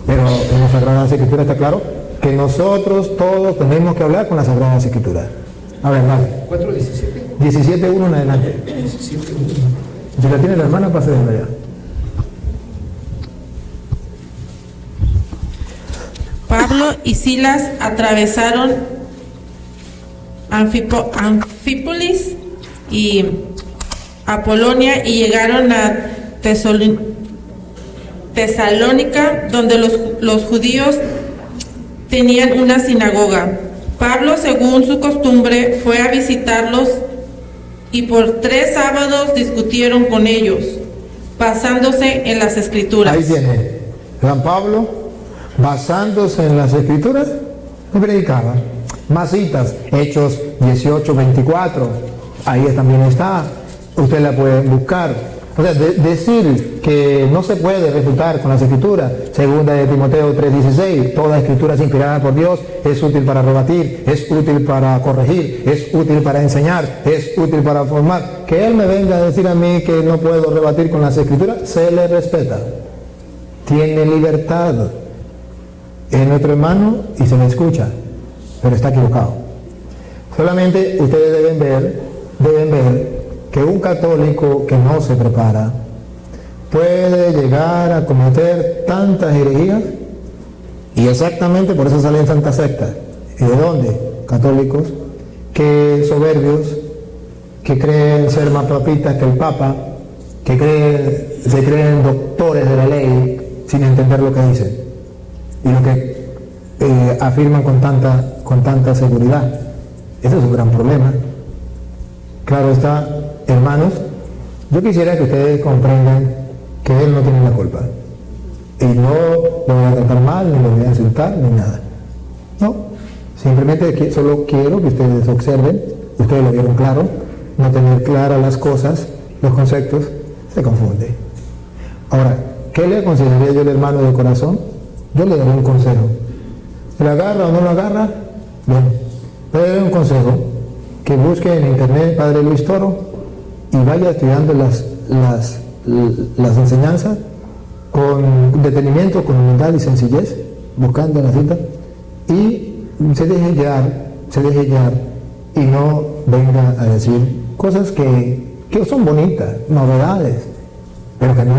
Pero en las Sagradas Escrituras está claro que nosotros todos tenemos que hablar con las Sagradas Escrituras. A ver, vale. 4:17. 17:1 en adelante. 17:1. Si la tiene la hermana, pase desde allá. Pablo y Silas atravesaron Anfípolis y Apolonia y llegaron a Tesalónica, donde los judíos tenían una sinagoga. Pablo, según su costumbre, fue a visitarlos y por 3 sábados discutieron con ellos, basándose en las Escrituras. Ahí tiene. San Pablo, basándose en las Escrituras, me predicaba. Más citas, Hechos 18:24, ahí también está. Usted la puede buscar. O sea, decir que no se puede refutar con las Escrituras, segunda de Timoteo 3:16, toda Escritura es inspirada por Dios, es útil para rebatir, es útil para corregir, es útil para enseñar, es útil para formar. Que Él me venga a decir a mí que no puedo rebatir con las Escrituras, se le respeta. Tiene libertad. Es nuestro hermano y se le escucha, pero está equivocado. Solamente ustedes deben ver que un católico que no se prepara puede llegar a cometer tantas herejías, y exactamente por eso salen tantas sectas. ¿Y de dónde? Católicos que soberbios, que creen ser más papistas que el Papa, que se creen doctores de la ley sin entender lo que dicen. Y lo que afirman con tanta seguridad. Ese es un gran problema. Claro está, hermanos, yo quisiera que ustedes comprendan que él no tiene la culpa. Y no lo voy a tratar mal, ni lo voy a insultar, ni nada. No, simplemente solo quiero que ustedes observen, ustedes lo vieron claro, no tener claras las cosas, los conceptos, se confunde. Ahora, ¿qué le aconsejaría yo al hermano de corazón? Yo le daré un consejo. ¿Se lo agarra o no lo agarra? Bien, le daré un consejo. Que busque en internet Padre Luis Toro y vaya estudiando las enseñanzas con detenimiento, con humildad y sencillez, buscando la cita, y se deje guiar y no venga a decir cosas que son bonitas, novedades, pero que no es